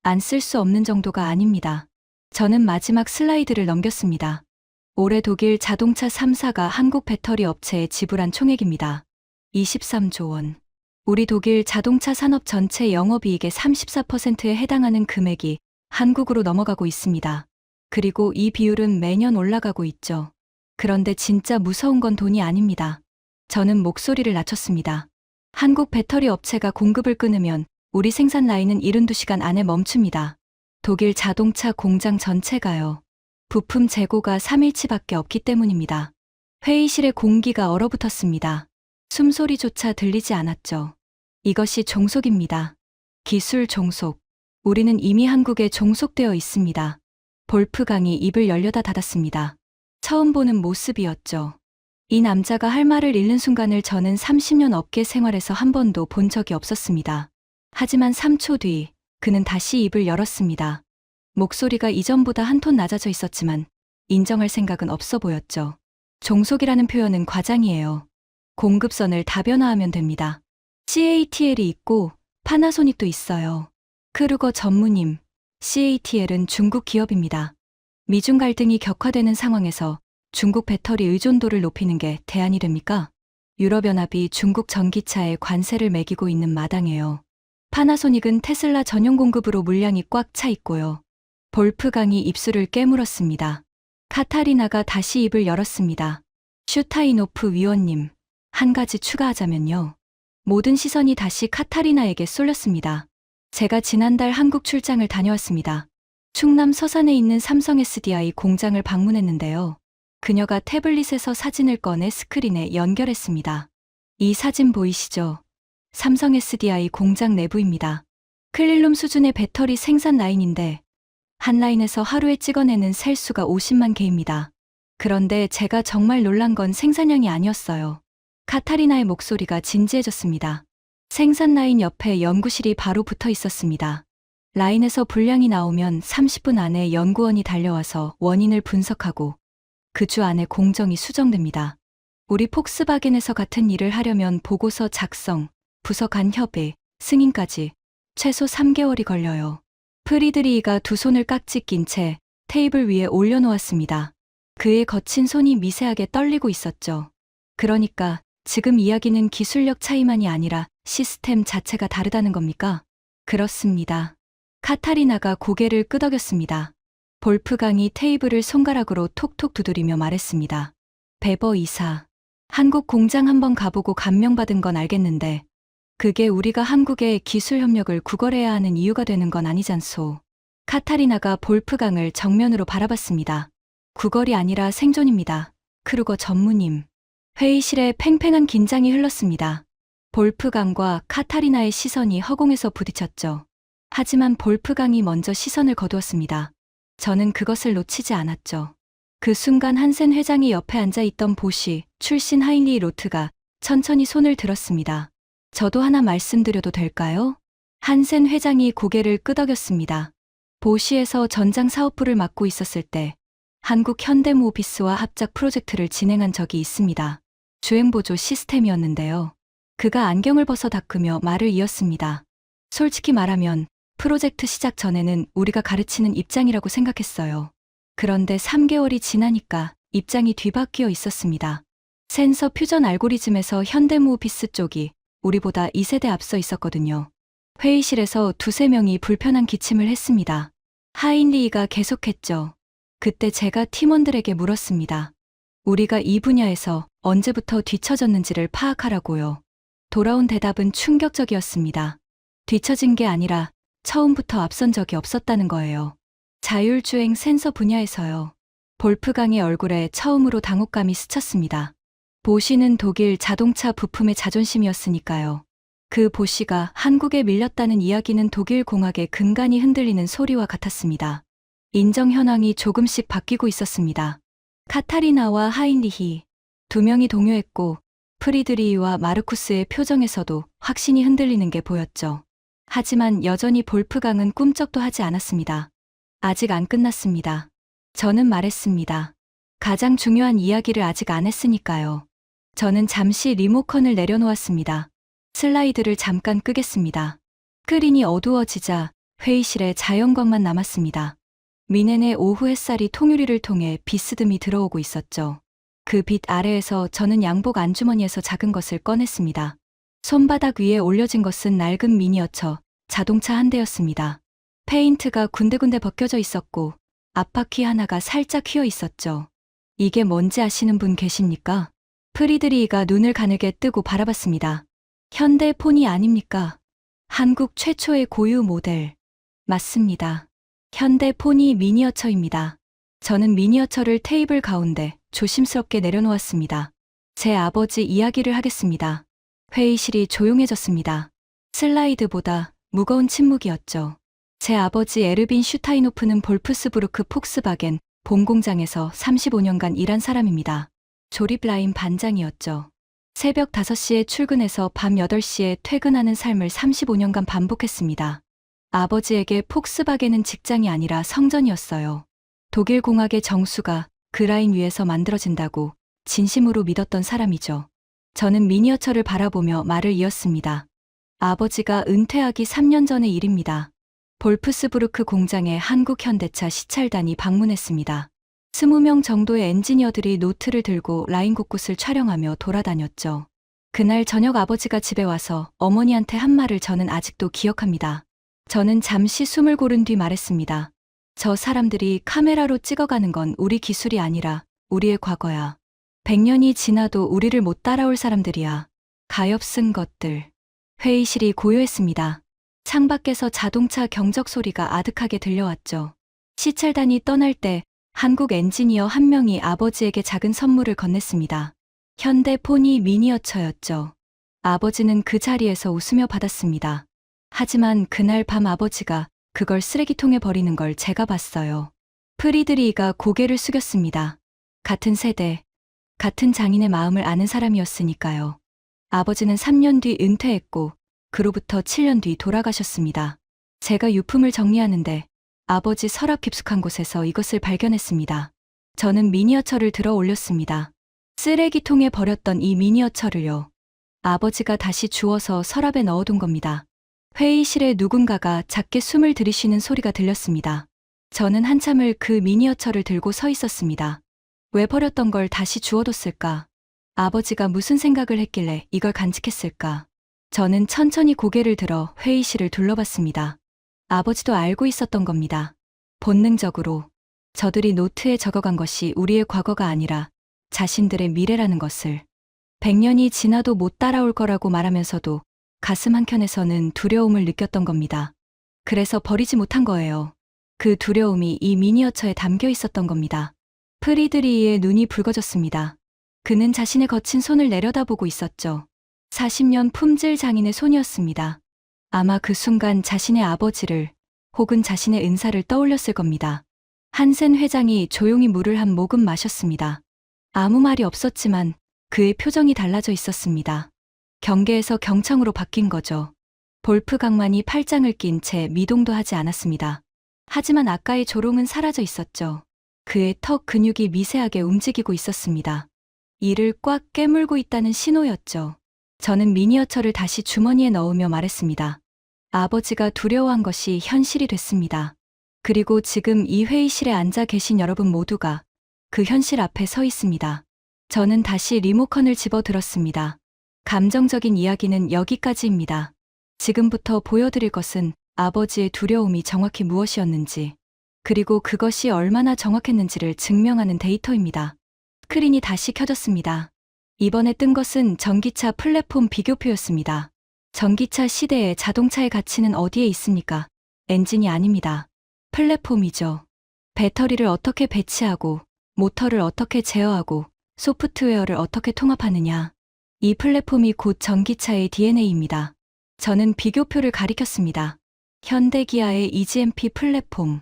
안 쓸 수 없는 정도가 아닙니다. 저는 마지막 슬라이드를 넘겼습니다. 올해 독일 자동차 3사가 한국 배터리 업체에 지불한 총액입니다. 23조 원. 우리 독일 자동차 산업 전체 영업이익의 34%에 해당하는 금액이 한국으로 넘어가고 있습니다. 그리고 이 비율은 매년 올라가고 있죠. 그런데 진짜 무서운 건 돈이 아닙니다. 저는 목소리를 낮췄습니다. 한국 배터리 업체가 공급을 끊으면 우리 생산 라인은 72시간 안에 멈춥니다. 독일 자동차 공장 전체가요. 부품 재고가 3일치밖에 없기 때문입니다. 회의실의 공기가 얼어붙었습니다. 숨소리조차 들리지 않았죠. 이것이 종속입니다. 기술 종속. 우리는 이미 한국에 종속되어 있습니다. 볼프강이 입을 열려다 닫았습니다. 처음 보는 모습이었죠. 이 남자가 할 말을 잃는 순간을 저는 30년 업계 생활에서 한 번도 본 적이 없었습니다. 하지만 3초 뒤 그는 다시 입을 열었습니다. 목소리가 이전보다 한 톤 낮아져 있었지만 인정할 생각은 없어 보였죠. 종속이라는 표현은 과장이에요. 공급선을 다변화하면 됩니다. CATL이 있고 파나소닉도 있어요. 크루거 전무님, CATL은 중국 기업입니다. 미중 갈등이 격화되는 상황에서 중국 배터리 의존도를 높이는 게 대안이 됩니까? 유럽연합이 중국 전기차에 관세를 매기고 있는 마당이에요. 파나소닉은 테슬라 전용 공급으로 물량이 꽉 차 있고요. 볼프강이 입술을 깨물었습니다. 카타리나가 다시 입을 열었습니다. 슈타이노프 위원님, 한 가지 추가하자면요. 모든 시선이 다시 카타리나에게 쏠렸습니다. 제가 지난달 한국 출장을 다녀왔습니다. 충남 서산에 있는 삼성 SDI 공장을 방문했는데요. 그녀가 태블릿에서 사진을 꺼내 스크린에 연결했습니다. 이 사진 보이시죠? 삼성 SDI 공장 내부입니다. 클릴룸 수준의 배터리 생산 라인인데 한 라인에서 하루에 찍어내는 셀 수가 50만 개입니다. 그런데 제가 정말 놀란 건 생산량이 아니었어요. 카타리나의 목소리가 진지해졌습니다. 생산 라인 옆에 연구실이 바로 붙어 있었습니다. 라인에서 불량이 나오면 30분 안에 연구원이 달려와서 원인을 분석하고 그 주 안에 공정이 수정됩니다. 우리 폭스바겐에서 같은 일을 하려면 보고서 작성, 부서 간 협의, 승인까지 최소 3개월이 걸려요. 프리드리히가 두 손을 깍지 낀 채 테이블 위에 올려놓았습니다. 그의 거친 손이 미세하게 떨리고 있었죠. 그러니까 지금 이야기는 기술력 차이만이 아니라 시스템 자체가 다르다는 겁니까? 그렇습니다. 카타리나가 고개를 끄덕였습니다. 볼프강이 테이블을 손가락으로 톡톡 두드리며 말했습니다. 베버 이사. 한국 공장 한번 가보고 감명받은 건 알겠는데 그게 우리가 한국의 기술 협력을 구걸해야 하는 이유가 되는 건 아니잖소. 카타리나가 볼프강을 정면으로 바라봤습니다. 구걸이 아니라 생존입니다. 크루거 전무님. 회의실에 팽팽한 긴장이 흘렀습니다. 볼프강과 카타리나의 시선이 허공에서 부딪혔죠. 하지만 볼프강이 먼저 시선을 거두었습니다. 저는 그것을 놓치지 않았죠. 그 순간 한센 회장이 옆에 앉아있던 보시 출신 하인리 로트가 천천히 손을 들었습니다. 저도 하나 말씀드려도 될까요? 한센 회장이 고개를 끄덕였습니다. 보시에서 전장 사업부를 맡고 있었을 때 한국 현대모비스와 합작 프로젝트를 진행한 적이 있습니다. 주행보조 시스템이었는데요. 그가 안경을 벗어 닦으며 말을 이었습니다. 솔직히 말하면 프로젝트 시작 전에는 우리가 가르치는 입장이라고 생각했어요. 그런데 3개월이 지나니까 입장이 뒤바뀌어 있었습니다. 센서 퓨전 알고리즘에서 현대모비스 쪽이 우리보다 2세대 앞서 있었거든요. 회의실에서 두세 명이 불편한 기침을 했습니다. 하인리히가 계속했죠. 그때 제가 팀원들에게 물었습니다. 우리가 이 분야에서 언제부터 뒤처졌는지를 파악하라고요. 돌아온 대답은 충격적이었습니다. 뒤처진 게 아니라 처음부터 앞선 적이 없었다는 거예요. 자율주행 센서 분야에서요. 볼프강의 얼굴에 처음으로 당혹감이 스쳤습니다. 보시는 독일 자동차 부품의 자존심이었으니까요. 그 보시가 한국에 밀렸다는 이야기는 독일 공학의 근간이 흔들리는 소리와 같았습니다. 인정 현황이 조금씩 바뀌고 있었습니다. 카타리나와 하인리히 두 명이 동요했고 프리드리히와 마르쿠스의 표정에서도 확신이 흔들리는 게 보였죠. 하지만 여전히 볼프강은 꿈쩍도 하지 않았습니다. 아직 안 끝났습니다. 저는 말했습니다. 가장 중요한 이야기를 아직 안 했으니까요. 저는 잠시 리모컨을 내려놓았습니다. 슬라이드를 잠깐 끄겠습니다. 스크린이 어두워지자 회의실에 자연광만 남았습니다. 미넨의 오후 햇살이 통유리를 통해 비스듬히 들어오고 있었죠. 그 빛 아래에서 저는 양복 안주머니에서 작은 것을 꺼냈습니다. 손바닥 위에 올려진 것은 낡은 미니어처 자동차 한 대였습니다. 페인트가 군데군데 벗겨져 있었고 앞바퀴 하나가 살짝 휘어 있었죠. 이게 뭔지 아시는 분 계십니까? 프리드리히가 눈을 가늘게 뜨고 바라봤습니다. 현대폰이 아닙니까? 한국 최초의 고유 모델. 맞습니다. 현대폰이 미니어처입니다. 저는 미니어처를 테이블 가운데 조심스럽게 내려놓았습니다. 제 아버지 이야기를 하겠습니다. 회의실이 조용해졌습니다. 슬라이드보다 무거운 침묵이었죠. 제 아버지 에르빈 슈타이노프는 볼프스부르크 폭스바겐 본공장에서 35년간 일한 사람입니다. 조립 라인 반장이었죠. 새벽 5시에 출근해서 밤 8시에 퇴근하는 삶을 35년간 반복했습니다. 아버지에게 폭스바겐은 직장이 아니라 성전이었어요. 독일 공학의 정수가 그 라인 위에서 만들어진다고 진심으로 믿었던 사람이죠. 저는 미니어처를 바라보며 말을 이었습니다. 아버지가 은퇴하기 3년 전의 일입니다. 볼프스부르크 공장에 한국 현대차 시찰단이 방문했습니다. 20명 정도의 엔지니어들이 노트를 들고 라인 곳곳을 촬영하며 돌아다녔죠. 그날 저녁 아버지가 집에 와서 어머니한테 한 말을 저는 아직도 기억합니다. 저는 잠시 숨을 고른 뒤 말했습니다. 저 사람들이 카메라로 찍어가는 건 우리 기술이 아니라 우리의 과거야. 100년이 지나도 우리를 못 따라올 사람들이야. 가엾은 것들. 회의실이 고요했습니다. 창밖에서 자동차 경적 소리가 아득하게 들려왔죠. 시찰단이 떠날 때 한국 엔지니어 한 명이 아버지에게 작은 선물을 건넸습니다. 현대포니 미니어처였죠. 아버지는 그 자리에서 웃으며 받았습니다. 하지만 그날 밤 아버지가 그걸 쓰레기통에 버리는 걸 제가 봤어요. 프리드리히가 고개를 숙였습니다. 같은 세대, 같은 장인의 마음을 아는 사람이었으니까요. 아버지는 3년 뒤 은퇴했고 그로부터 7년 뒤 돌아가셨습니다. 제가 유품을 정리하는데 아버지 서랍 깊숙한 곳에서 이것을 발견했습니다. 저는 미니어처를 들어 올렸습니다. 쓰레기통에 버렸던 이 미니어처를요. 아버지가 다시 주워서 서랍에 넣어둔 겁니다. 회의실에 누군가가 작게 숨을 들이쉬는 소리가 들렸습니다. 저는 한참을 그 미니어처를 들고 서 있었습니다. 왜 버렸던 걸 다시 주워뒀을까? 아버지가 무슨 생각을 했길래 이걸 간직했을까? 저는 천천히 고개를 들어 회의실을 둘러봤습니다. 아버지도 알고 있었던 겁니다. 본능적으로 저들이 노트에 적어간 것이 우리의 과거가 아니라 자신들의 미래라는 것을 100년이 지나도 못 따라올 거라고 말하면서도 가슴 한켠에서는 두려움을 느꼈던 겁니다. 그래서 버리지 못한 거예요. 그 두려움이 이 미니어처에 담겨 있었던 겁니다. 프리드리히의 눈이 붉어졌습니다. 그는 자신의 거친 손을 내려다보고 있었죠. 40년 품질 장인의 손이었습니다. 아마 그 순간 자신의 아버지를 혹은 자신의 은사를 떠올렸을 겁니다. 한센 회장이 조용히 물을 한 모금 마셨습니다. 아무 말이 없었지만 그의 표정이 달라져 있었습니다. 경계에서 경청으로 바뀐 거죠. 볼프강만이 팔짱을 낀 채 미동도 하지 않았습니다. 하지만 아까의 조롱은 사라져 있었죠. 그의 턱 근육이 미세하게 움직이고 있었습니다. 이를 꽉 깨물고 있다는 신호였죠. 저는 미니어처를 다시 주머니에 넣으며 말했습니다. 아버지가 두려워한 것이 현실이 됐습니다. 그리고 지금 이 회의실에 앉아 계신 여러분 모두가 그 현실 앞에 서 있습니다. 저는 다시 리모컨을 집어들었습니다. 감정적인 이야기는 여기까지입니다. 지금부터 보여드릴 것은 아버지의 두려움이 정확히 무엇이었는지, 그리고 그것이 얼마나 정확했는지를 증명하는 데이터입니다. 스크린이 다시 켜졌습니다. 이번에 뜬 것은 전기차 플랫폼 비교표였습니다. 전기차 시대에 자동차의 가치는 어디에 있습니까? 엔진이 아닙니다. 플랫폼이죠. 배터리를 어떻게 배치하고, 모터를 어떻게 제어하고, 소프트웨어를 어떻게 통합하느냐. 이 플랫폼이 곧 전기차의 DNA입니다. 저는 비교표를 가리켰습니다. 현대기아의 EGMP 플랫폼.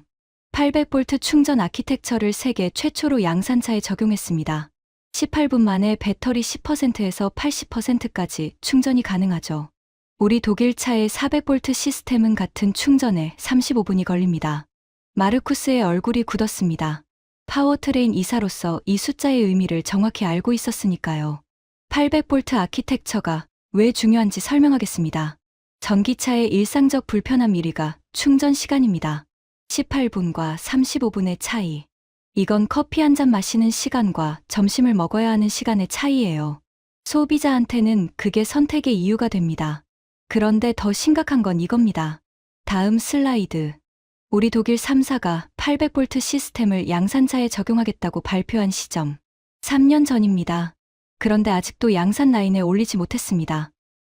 800V 충전 아키텍처를 세계 최초로 양산차에 적용했습니다. 18분 만에 배터리 10%에서 80%까지 충전이 가능하죠. 우리 독일차의 400V 시스템은 같은 충전에 35분이 걸립니다. 마르쿠스의 얼굴이 굳었습니다. 파워트레인 이사로서 이 숫자의 의미를 정확히 알고 있었으니까요. 800V 아키텍처가 왜 중요한지 설명하겠습니다. 전기차의 일상적 불편함 1위가 충전 시간입니다. 18분과 35분의 차이. 이건 커피 한 잔 마시는 시간과 점심을 먹어야 하는 시간의 차이예요. 소비자한테는 그게 선택의 이유가 됩니다. 그런데 더 심각한 건 이겁니다. 다음 슬라이드. 우리 독일 3사가 800V 시스템을 양산차에 적용하겠다고 발표한 시점. 3년 전입니다. 그런데 아직도 양산 라인에 올리지 못했습니다.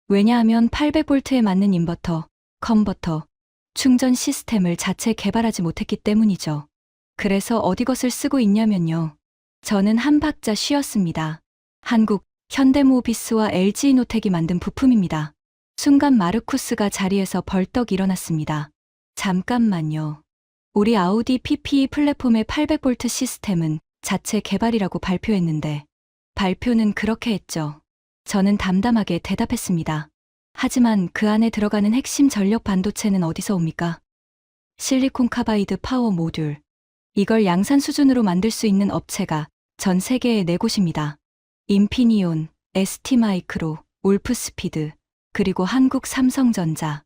왜냐하면 800V에 맞는 인버터, 컨버터, 충전 시스템을 자체 개발하지 못했기 때문이죠. 그래서 어디 것을 쓰고 있냐면요. 저는 한 박자 쉬었습니다. 한국, 현대모비스와 LG이노텍이 만든 부품입니다. 순간 마르쿠스가 자리에서 벌떡 일어났습니다. 잠깐만요. 우리 아우디 PPE 플랫폼의 800V 시스템은 자체 개발이라고 발표했는데, 발표는 그렇게 했죠. 저는 담담하게 대답했습니다. 하지만 그 안에 들어가는 핵심 전력 반도체는 어디서 옵니까? 실리콘 카바이드 파워 모듈. 이걸 양산 수준으로 만들 수 있는 업체가 전 세계에 4곳입니다. 인피니온, ST마이크로, 울프스피드, 그리고 한국 삼성전자.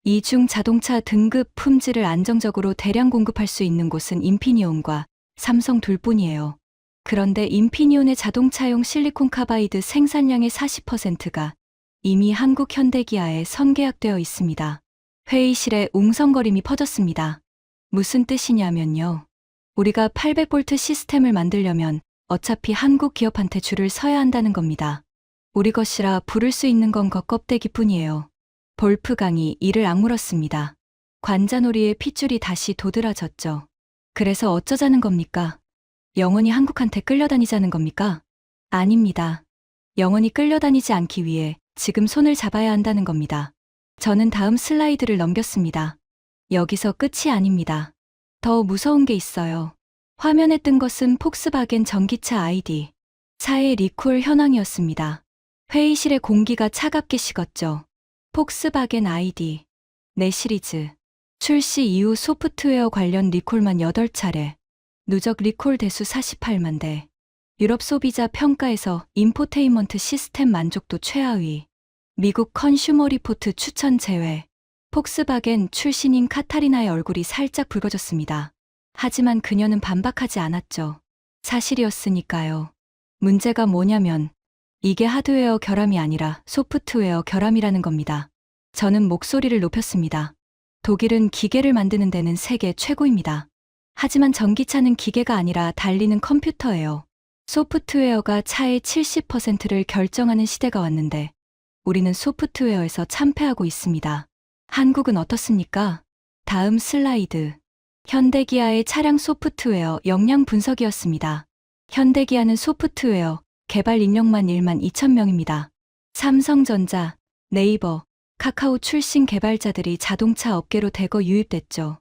이 중 자동차 등급 품질을 안정적으로 대량 공급할 수 있는 곳은 인피니온과 삼성 둘뿐이에요. 그런데 인피니온의 자동차용 실리콘 카바이드 생산량의 40%가 이미 한국 현대기아에 선계약되어 있습니다. 회의실에 웅성거림이 퍼졌습니다. 무슨 뜻이냐면요. 우리가 800V 시스템을 만들려면 어차피 한국 기업한테 줄을 서야 한다는 겁니다. 우리 것이라 부를 수 있는 건 겉껍데기뿐이에요. 볼프강이 이를 악물었습니다. 관자놀이의 핏줄이 다시 도드라졌죠. 그래서 어쩌자는 겁니까? 영원히 한국한테 끌려다니자는 겁니까? 아닙니다. 영원히 끌려다니지 않기 위해 지금 손을 잡아야 한다는 겁니다. 저는 다음 슬라이드를 넘겼습니다. 여기서 끝이 아닙니다. 더 무서운 게 있어요. 화면에 뜬 것은 폭스바겐 전기차 ID. 4의 리콜 현황이었습니다. 회의실의 공기가 차갑게 식었죠. 폭스바겐 ID. 내 시리즈. 출시 이후 소프트웨어 관련 리콜만 8차례. 누적 리콜 대수 48만 대. 유럽 소비자 평가에서 인포테인먼트 시스템 만족도 최하위. 미국 컨슈머 리포트 추천 제외. 폭스바겐 출신인 카타리나의 얼굴이 살짝 붉어졌습니다. 하지만 그녀는 반박하지 않았죠. 사실이었으니까요. 문제가 뭐냐면 이게 하드웨어 결함이 아니라 소프트웨어 결함이라는 겁니다. 저는 목소리를 높였습니다. 독일은 기계를 만드는 데는 세계 최고입니다. 하지만 전기차는 기계가 아니라 달리는 컴퓨터예요. 소프트웨어가 차의 70%를 결정하는 시대가 왔는데 우리는 소프트웨어에서 참패하고 있습니다. 한국은 어떻습니까? 다음 슬라이드. 현대기아의 차량 소프트웨어 역량 분석이었습니다. 현대기아는 소프트웨어 개발 인력만 1만 2천 명입니다. 삼성전자, 네이버, 카카오 출신 개발자들이 자동차 업계로 대거 유입됐죠.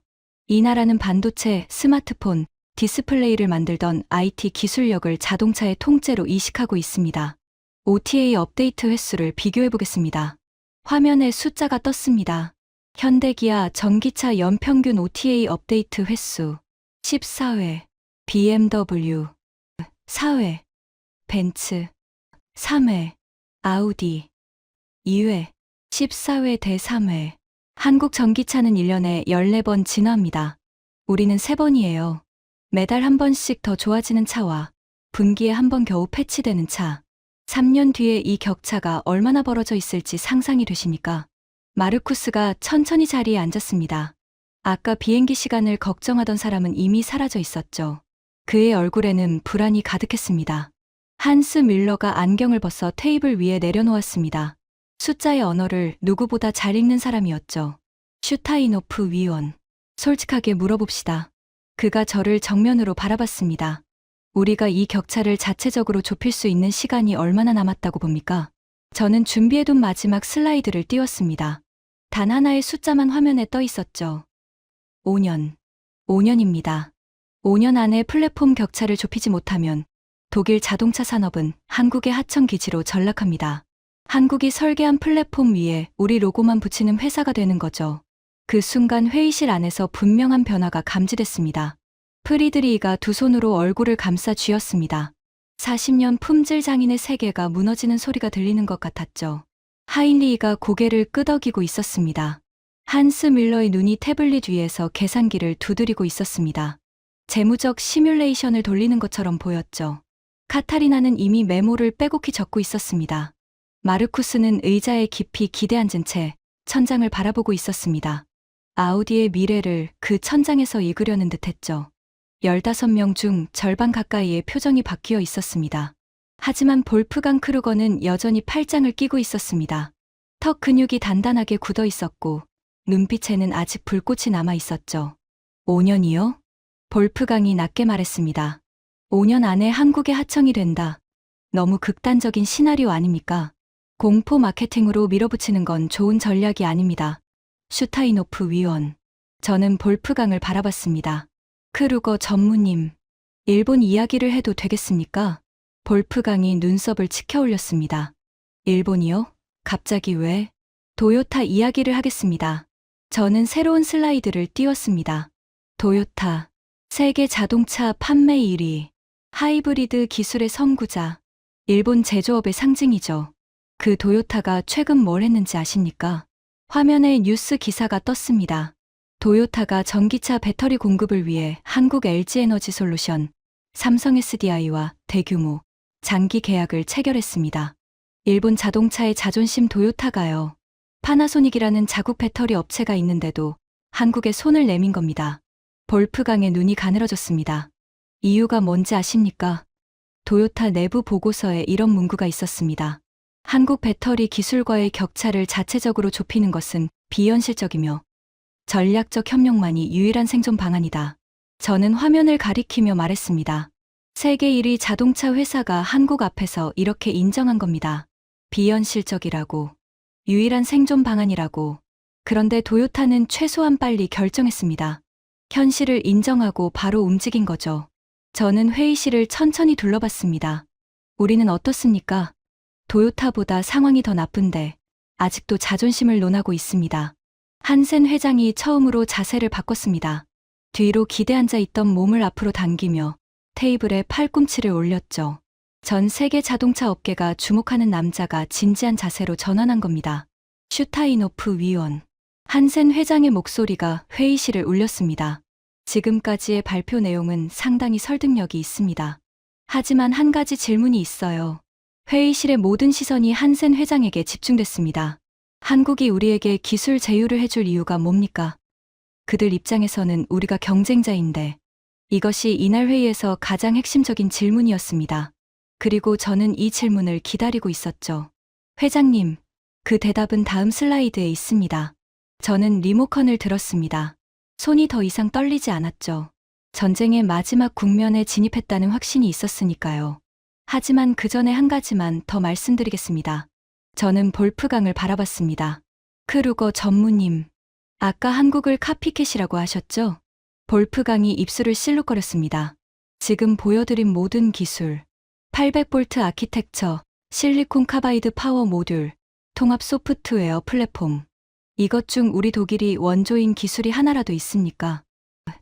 이 나라는 반도체, 스마트폰, 디스플레이를 만들던 IT 기술력을 자동차의 통째로 이식하고 있습니다. OTA 업데이트 횟수를 비교해 보겠습니다. 화면에 숫자가 떴습니다. 현대기아 전기차 연평균 OTA 업데이트 횟수 14회, BMW 4회, 벤츠 3회, 아우디 2회, 14회 대 3회. 한국 전기차는 1년에 14번 진화합니다. 우리는 3번이에요. 매달 한 번씩 더 좋아지는 차와 분기에 한 번 겨우 패치되는 차. 3년 뒤에 이 격차가 얼마나 벌어져 있을지 상상이 되십니까? 마르쿠스가 천천히 자리에 앉았습니다. 아까 비행기 시간을 걱정하던 사람은 이미 사라져 있었죠. 그의 얼굴에는 불안이 가득했습니다. 한스 밀러가 안경을 벗어 테이블 위에 내려놓았습니다. 숫자의 언어를 누구보다 잘 읽는 사람이었죠. 슈타이노프 위원. 솔직하게 물어봅시다. 그가 저를 정면으로 바라봤습니다. 우리가 이 격차를 자체적으로 좁힐 수 있는 시간이 얼마나 남았다고 봅니까? 저는 준비해둔 마지막 슬라이드를 띄웠습니다. 단 하나의 숫자만 화면에 떠 있었죠. 5년. 5년입니다. 5년 안에 플랫폼 격차를 좁히지 못하면 독일 자동차 산업은 한국의 하청 기지로 전락합니다. 한국이 설계한 플랫폼 위에 우리 로고만 붙이는 회사가 되는 거죠. 그 순간 회의실 안에서 분명한 변화가 감지됐습니다. 프리드리히가 두 손으로 얼굴을 감싸 쥐었습니다. 40년 품질 장인의 세계가 무너지는 소리가 들리는 것 같았죠. 하인리히가 고개를 끄덕이고 있었습니다. 한스 밀러의 눈이 태블릿 위에서 계산기를 두드리고 있었습니다. 재무적 시뮬레이션을 돌리는 것처럼 보였죠. 카타리나는 이미 메모를 빼곡히 적고 있었습니다. 마르쿠스는 의자에 깊이 기대앉은 채 천장을 바라보고 있었습니다. 아우디의 미래를 그 천장에서 읽으려는 듯했죠. 15명 중 절반 가까이의 표정이 바뀌어 있었습니다. 하지만 볼프강 크루거는 여전히 팔짱을 끼고 있었습니다. 턱 근육이 단단하게 굳어 있었고 눈빛에는 아직 불꽃이 남아 있었죠. 5년이요? 볼프강이 낮게 말했습니다. 5년 안에 한국의 하청이 된다. 너무 극단적인 시나리오 아닙니까? 공포 마케팅으로 밀어붙이는 건 좋은 전략이 아닙니다. 슈타이노프 위원. 저는 볼프강을 바라봤습니다. 크루거 전무님. 일본 이야기를 해도 되겠습니까? 볼프강이 눈썹을 치켜 올렸습니다. 일본이요? 갑자기 왜? 도요타 이야기를 하겠습니다. 저는 새로운 슬라이드를 띄웠습니다. 도요타. 세계 자동차 판매 1위. 하이브리드 기술의 선구자. 일본 제조업의 상징이죠. 그 도요타가 최근 뭘 했는지 아십니까? 화면에 뉴스 기사가 떴습니다. 도요타가 전기차 배터리 공급을 위해 한국 LG에너지솔루션, 삼성 SDI와 대규모 장기 계약을 체결했습니다. 일본 자동차의 자존심 도요타가요. 파나소닉이라는 자국 배터리 업체가 있는데도 한국에 손을 내민 겁니다. 볼프강의 눈이 가늘어졌습니다. 이유가 뭔지 아십니까? 도요타 내부 보고서에 이런 문구가 있었습니다. 한국 배터리 기술과의 격차를 자체적으로 좁히는 것은 비현실적이며 전략적 협력만이 유일한 생존 방안이다. 저는 화면을 가리키며 말했습니다. 세계 1위 자동차 회사가 한국 앞에서 이렇게 인정한 겁니다. 비현실적이라고. 유일한 생존 방안이라고. 그런데 도요타는 최소한 빨리 결정했습니다. 현실을 인정하고 바로 움직인 거죠. 저는 회의실을 천천히 둘러봤습니다. 우리는 어떻습니까? 도요타보다 상황이 더 나쁜데 아직도 자존심을 논하고 있습니다. 한센 회장이 처음으로 자세를 바꿨습니다. 뒤로 기대앉아 있던 몸을 앞으로 당기며 테이블에 팔꿈치를 올렸죠. 전 세계 자동차 업계가 주목하는 남자가 진지한 자세로 전환한 겁니다. 슈타이노프 위원. 한센 회장의 목소리가 회의실을 울렸습니다. 지금까지의 발표 내용은 상당히 설득력이 있습니다. 하지만 한 가지 질문이 있어요. 회의실의 모든 시선이 한센 회장에게 집중됐습니다. 한국이 우리에게 기술 제휴를 해줄 이유가 뭡니까? 그들 입장에서는 우리가 경쟁자인데 이것이 이날 회의에서 가장 핵심적인 질문이었습니다. 그리고 저는 이 질문을 기다리고 있었죠. 회장님, 그 대답은 다음 슬라이드에 있습니다. 저는 리모컨을 들었습니다. 손이 더 이상 떨리지 않았죠. 전쟁의 마지막 국면에 진입했다는 확신이 있었으니까요. 하지만 그 전에 한 가지만 더 말씀드리겠습니다. 저는 볼프강을 바라봤습니다. 크루거 전무님, 아까 한국을 카피캣이라고 하셨죠? 볼프강이 입술을 실룩거렸습니다. 지금 보여드린 모든 기술, 800V 아키텍처, 실리콘 카바이드 파워 모듈, 통합 소프트웨어 플랫폼. 이것 중 우리 독일이 원조인 기술이 하나라도 있습니까?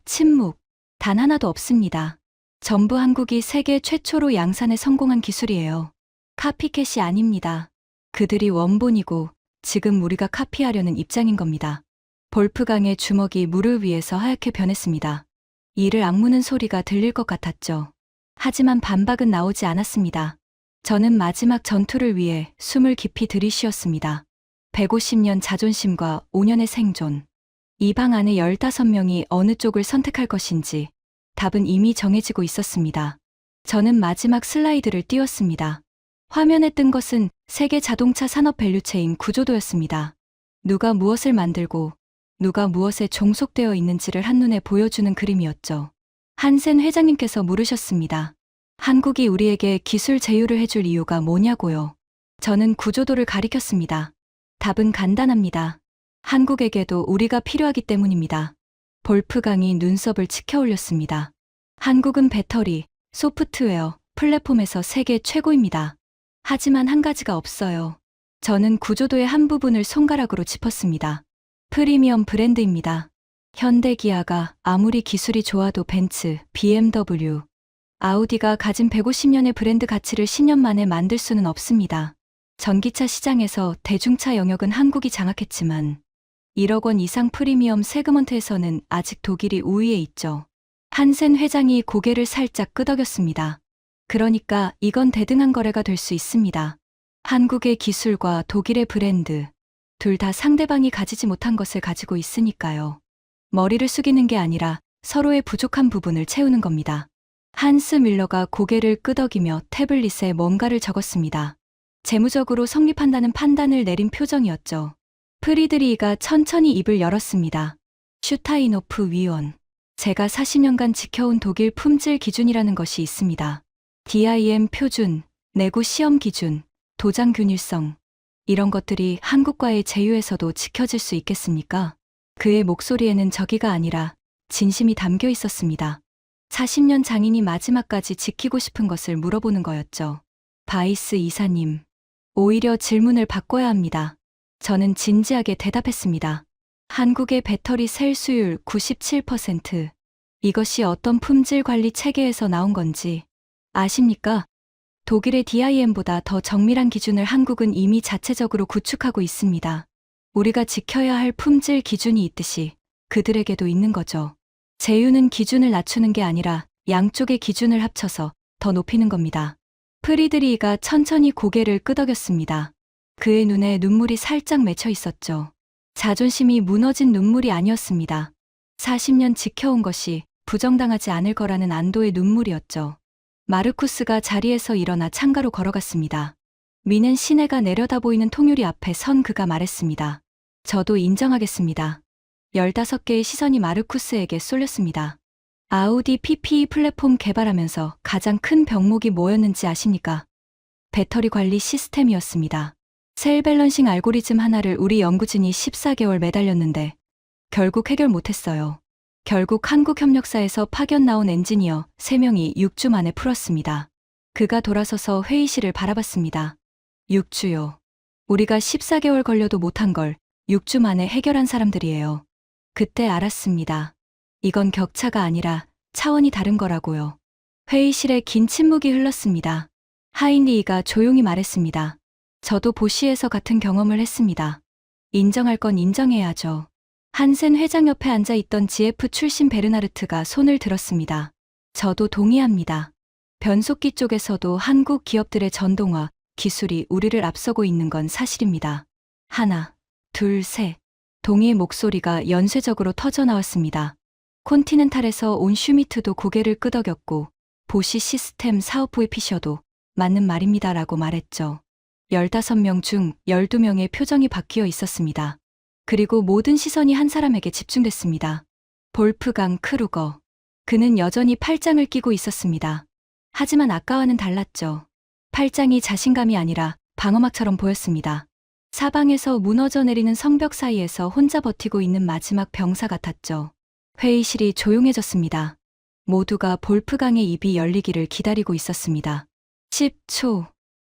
침묵. 단 하나도 없습니다. 전부 한국이 세계 최초로 양산에 성공한 기술이에요. 카피캣이 아닙니다. 그들이 원본이고 지금 우리가 카피하려는 입장인 겁니다. 볼프강의 주먹이 물을 위에서 하얗게 변했습니다. 이를 악무는 소리가 들릴 것 같았죠. 하지만 반박은 나오지 않았습니다. 저는 마지막 전투를 위해 숨을 깊이 들이쉬었습니다. 150년 자존심과 5년의 생존. 이 방 안에 15명이 어느 쪽을 선택할 것인지 답은 이미 정해지고 있었습니다. 저는 마지막 슬라이드를 띄웠습니다. 화면에 뜬 것은 세계 자동차 산업 밸류체인 구조도였습니다. 누가 무엇을 만들고 누가 무엇에 종속되어 있는지를 한눈에 보여주는 그림이었죠. 한센 회장님께서 물으셨습니다. 한국이 우리에게 기술 제휴를 해줄 이유가 뭐냐고요. 저는 구조도를 가리켰습니다. 답은 간단합니다. 한국에게도 우리가 필요하기 때문입니다. 볼프강이 눈썹을 치켜 올렸습니다. 한국은 배터리, 소프트웨어, 플랫폼에서 세계 최고입니다. 하지만 한 가지가 없어요. 저는 구조도의 한 부분을 손가락으로 짚었습니다. 프리미엄 브랜드입니다. 현대 기아가 아무리 기술이 좋아도 벤츠, BMW, 아우디가 가진 150년의 브랜드 가치를 10년 만에 만들 수는 없습니다. 전기차 시장에서 대중차 영역은 한국이 장악했지만 1억 원 이상 프리미엄 세그먼트에서는 아직 독일이 우위에 있죠. 한센 회장이 고개를 살짝 끄덕였습니다. 그러니까 이건 대등한 거래가 될 수 있습니다. 한국의 기술과 독일의 브랜드, 둘 다 상대방이 가지지 못한 것을 가지고 있으니까요. 머리를 숙이는 게 아니라 서로의 부족한 부분을 채우는 겁니다. 한스 밀러가 고개를 끄덕이며 태블릿에 뭔가를 적었습니다. 재무적으로 성립한다는 판단을 내린 표정이었죠. 프리드리히가 천천히 입을 열었습니다. 슈타이노프 위원. 제가 40년간 지켜온 독일 품질 기준이라는 것이 있습니다. DIM 표준, 내구 시험 기준, 도장 균일성. 이런 것들이 한국과의 제휴에서도 지켜질 수 있겠습니까? 그의 목소리에는 저기가 아니라 진심이 담겨 있었습니다. 40년 장인이 마지막까지 지키고 싶은 것을 물어보는 거였죠. 바이스 이사님. 오히려 질문을 바꿔야 합니다. 저는 진지하게 대답했습니다. 한국의 배터리 셀 수율 97%. 이것이 어떤 품질 관리 체계에서 나온 건지 아십니까? 독일의 DIM보다 더 정밀한 기준을 한국은 이미 자체적으로 구축하고 있습니다. 우리가 지켜야 할 품질 기준이 있듯이 그들에게도 있는 거죠. 제휴는 기준을 낮추는 게 아니라 양쪽의 기준을 합쳐서 더 높이는 겁니다. 프리드리히가 천천히 고개를 끄덕였습니다. 그의 눈에 눈물이 살짝 맺혀 있었죠. 자존심이 무너진 눈물이 아니었습니다. 40년 지켜온 것이 부정당하지 않을 거라는 안도의 눈물이었죠. 마르쿠스가 자리에서 일어나 창가로 걸어갔습니다. 미는 시내가 내려다 보이는 통유리 앞에 선 그가 말했습니다. 저도 인정하겠습니다. 15개의 시선이 마르쿠스에게 쏠렸습니다. 아우디 PPE 플랫폼 개발하면서 가장 큰 병목이 뭐였는지 아십니까? 배터리 관리 시스템이었습니다. 셀 밸런싱 알고리즘 하나를 우리 연구진이 14개월 매달렸는데 결국 해결 못했어요. 결국 한국협력사에서 파견 나온 엔지니어 3명이 6주 만에 풀었습니다. 그가 돌아서서 회의실을 바라봤습니다. 6주요. 우리가 14개월 걸려도 못한 걸 6주 만에 해결한 사람들이에요. 그때 알았습니다. 이건 격차가 아니라 차원이 다른 거라고요. 회의실에 긴 침묵이 흘렀습니다. 하인리히가 조용히 말했습니다. 저도 보시에서 같은 경험을 했습니다. 인정할 건 인정해야죠. 한센 회장 옆에 앉아 있던 GF 출신 베르나르트가 손을 들었습니다. 저도 동의합니다. 변속기 쪽에서도 한국 기업들의 전동화 기술이 우리를 앞서고 있는 건 사실입니다. 하나, 둘, 셋. 동의의 목소리가 연쇄적으로 터져 나왔습니다. 콘티넨탈에서 온 슈미트도 고개를 끄덕였고 보시 시스템 사업부의 피셔도 맞는 말입니다라고 말했죠. 15명 중 12명의 표정이 바뀌어 있었습니다. 그리고 모든 시선이 한 사람에게 집중됐습니다. 볼프강 크루거. 그는 여전히 팔짱을 끼고 있었습니다. 하지만 아까와는 달랐죠. 팔짱이 자신감이 아니라 방어막처럼 보였습니다. 사방에서 무너져 내리는 성벽 사이에서 혼자 버티고 있는 마지막 병사 같았죠. 회의실이 조용해졌습니다. 모두가 볼프강의 입이 열리기를 기다리고 있었습니다. 10초,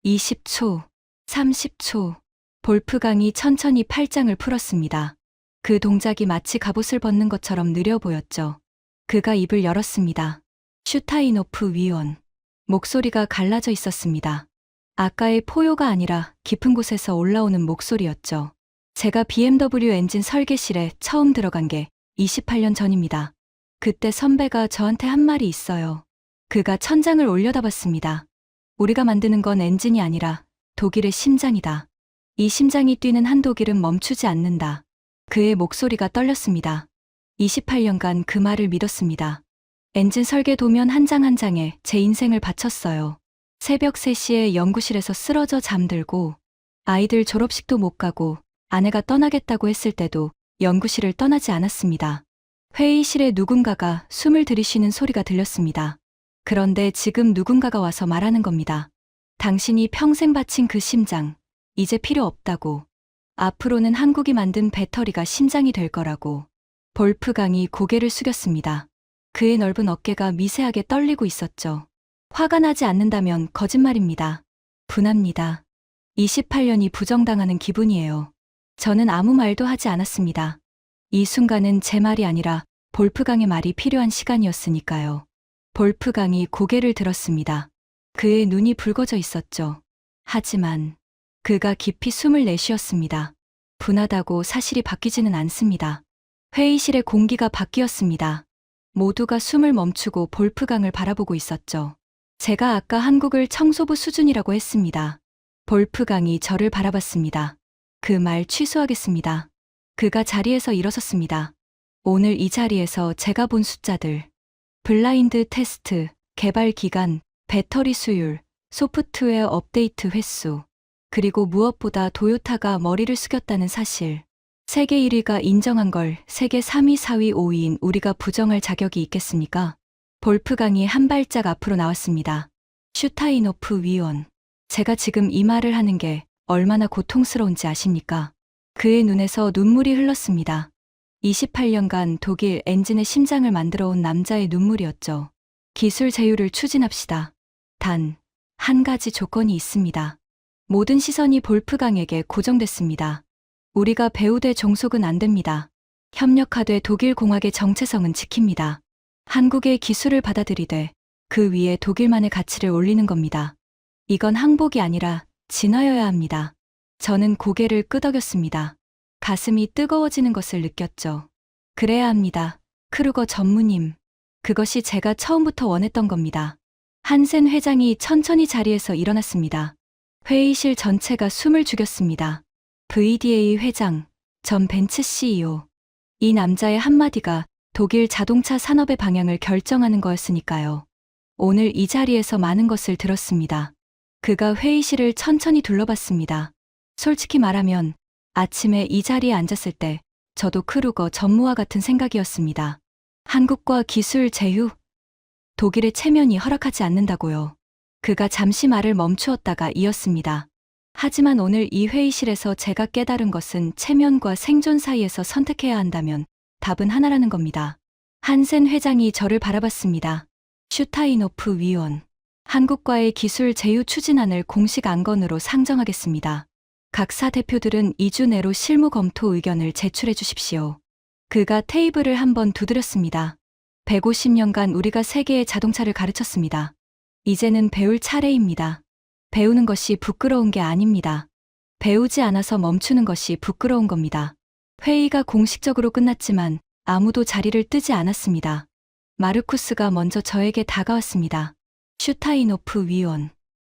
20초, 30초. 볼프강이 천천히 팔짱을 풀었습니다. 그 동작이 마치 갑옷을 벗는 것처럼 느려 보였죠. 그가 입을 열었습니다. 슈타이노프 위원. 목소리가 갈라져 있었습니다. 아까의 포효가 아니라 깊은 곳에서 올라오는 목소리였죠. 제가 BMW 엔진 설계실에 처음 들어간 게 28년 전입니다. 그때 선배가 저한테 한 말이 있어요. 그가 천장을 올려다봤습니다. 우리가 만드는 건 엔진이 아니라 독일의 심장이다. 이 심장이 뛰는 한 독일은 멈추지 않는다. 그의 목소리가 떨렸습니다. 28년간 그 말을 믿었습니다. 엔진 설계 도면 한 장 한 장에 제 인생을 바쳤어요. 새벽 3시에 연구실에서 쓰러져 잠들고 아이들 졸업식도 못 가고 아내가 떠나겠다고 했을 때도 연구실을 떠나지 않았습니다. 회의실에 누군가가 숨을 들이쉬는 소리가 들렸습니다. 그런데 지금 누군가가 와서 말하는 겁니다. 당신이 평생 바친 그 심장, 이제 필요 없다고. 앞으로는 한국이 만든 배터리가 심장이 될 거라고. 볼프강이 고개를 숙였습니다. 그의 넓은 어깨가 미세하게 떨리고 있었죠. 화가 나지 않는다면 거짓말입니다. 분합니다. 28년이 부정당하는 기분이에요. 저는 아무 말도 하지 않았습니다. 이 순간은 제 말이 아니라 볼프강의 말이 필요한 시간이었으니까요. 볼프강이 고개를 들었습니다. 그의 눈이 붉어져 있었죠. 하지만 그가 깊이 숨을 내쉬었습니다. 분하다고 사실이 바뀌지는 않습니다. 회의실의 공기가 바뀌었습니다. 모두가 숨을 멈추고 볼프강을 바라보고 있었죠. 제가 아까 한국을 청소부 수준이라고 했습니다. 볼프강이 저를 바라봤습니다. 그 말 취소하겠습니다. 그가 자리에서 일어섰습니다. 오늘 이 자리에서 제가 본 숫자들, 블라인드 테스트, 개발 기간, 배터리 수율, 소프트웨어 업데이트 횟수, 그리고 무엇보다 도요타가 머리를 숙였다는 사실. 세계 1위가 인정한 걸 세계 3위, 4위, 5위인 우리가 부정할 자격이 있겠습니까? 볼프강이 한 발짝 앞으로 나왔습니다. 슈타이노프 위원. 제가 지금 이 말을 하는 게 얼마나 고통스러운지 아십니까? 그의 눈에서 눈물이 흘렀습니다. 28년간 독일 엔진의 심장을 만들어 온 남자의 눈물이었죠. 기술 제휴를 추진합시다. 단, 한 가지 조건이 있습니다. 모든 시선이 볼프강에게 고정됐습니다. 우리가 배후돼 종속은 안 됩니다. 협력하되 독일 공학의 정체성은 지킵니다. 한국의 기술을 받아들이되 그 위에 독일만의 가치를 올리는 겁니다. 이건 항복이 아니라 진화여야 합니다. 저는 고개를 끄덕였습니다. 가슴이 뜨거워지는 것을 느꼈죠. 그래야 합니다. 크루거 전무님. 그것이 제가 처음부터 원했던 겁니다. 한센 회장이 천천히 자리에서 일어났습니다. 회의실 전체가 숨을 죽였습니다. VDA 회장, 전 벤츠 CEO. 이 남자의 한마디가 독일 자동차 산업의 방향을 결정하는 거였으니까요. 오늘 이 자리에서 많은 것을 들었습니다. 그가 회의실을 천천히 둘러봤습니다. 솔직히 말하면 아침에 이 자리에 앉았을 때 저도 크루거 전무와 같은 생각이었습니다. 한국과 기술 제휴? 독일의 체면이 허락하지 않는다고요. 그가 잠시 말을 멈추었다가 이었습니다. 하지만 오늘 이 회의실에서 제가 깨달은 것은 체면과 생존 사이에서 선택해야 한다면 답은 하나라는 겁니다. 한센 회장이 저를 바라봤습니다. 슈타인호프 위원. 한국과의 기술 제휴 추진안을 공식 안건으로 상정하겠습니다. 각 사 대표들은 2주 내로 실무 검토 의견을 제출해 주십시오. 그가 테이블을 한번 두드렸습니다. 150년간 우리가 세계의 자동차를 가르쳤습니다. 이제는 배울 차례입니다. 배우는 것이 부끄러운 게 아닙니다. 배우지 않아서 멈추는 것이 부끄러운 겁니다. 회의가 공식적으로 끝났지만 아무도 자리를 뜨지 않았습니다. 마르쿠스가 먼저 저에게 다가왔습니다. 슈타인호프 위원.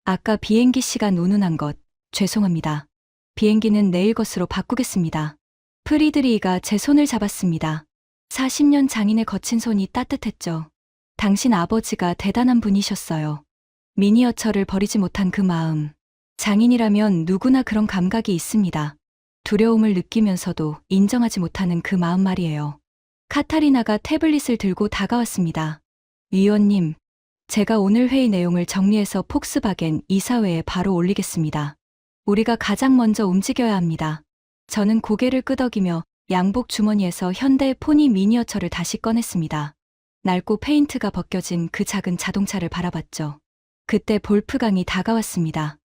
아까 비행기 시간 운운한 것 죄송합니다. 비행기는 내일 것으로 바꾸겠습니다. 프리드리히가 제 손을 잡았습니다. 40년 장인의 거친 손이 따뜻했죠. 당신 아버지가 대단한 분이셨어요. 미니어처를 버리지 못한 그 마음. 장인이라면 누구나 그런 감각이 있습니다. 두려움을 느끼면서도 인정하지 못하는 그 마음 말이에요. 카타리나가 태블릿을 들고 다가왔습니다. 위원님, 제가 오늘 회의 내용을 정리해서 폭스바겐 이사회에 바로 올리겠습니다. 우리가 가장 먼저 움직여야 합니다. 저는 고개를 끄덕이며 양복 주머니에서 현대 포니 미니어처를 다시 꺼냈습니다. 낡고 페인트가 벗겨진 그 작은 자동차를 바라봤죠. 그때 볼프강이 다가왔습니다.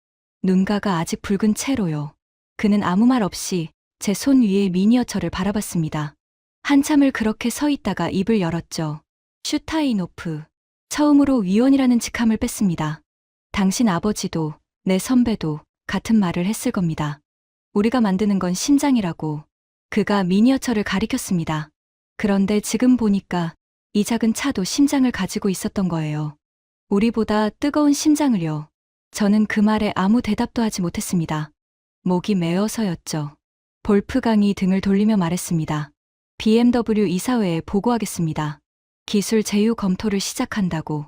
눈가가 아직 붉은 채로요. 그는 아무 말 없이 제 손 위에 미니어처를 바라봤습니다. 한참을 그렇게 서 있다가 입을 열었죠. 슈타인호프. 처음으로 위원이라는 직함을 뺐습니다. 당신 아버지도 내 선배도 같은 말을 했을 겁니다. 우리가 만드는 건 심장이라고. 그가 미니어처를 가리켰습니다. 그런데 지금 보니까 이 작은 차도 심장을 가지고 있었던 거예요. 우리보다 뜨거운 심장을요. 저는 그 말에 아무 대답도 하지 못했습니다. 목이 메어서였죠. 볼프강이 등을 돌리며 말했습니다. BMW 이사회에 보고하겠습니다. 기술 제휴 검토를 시작한다고.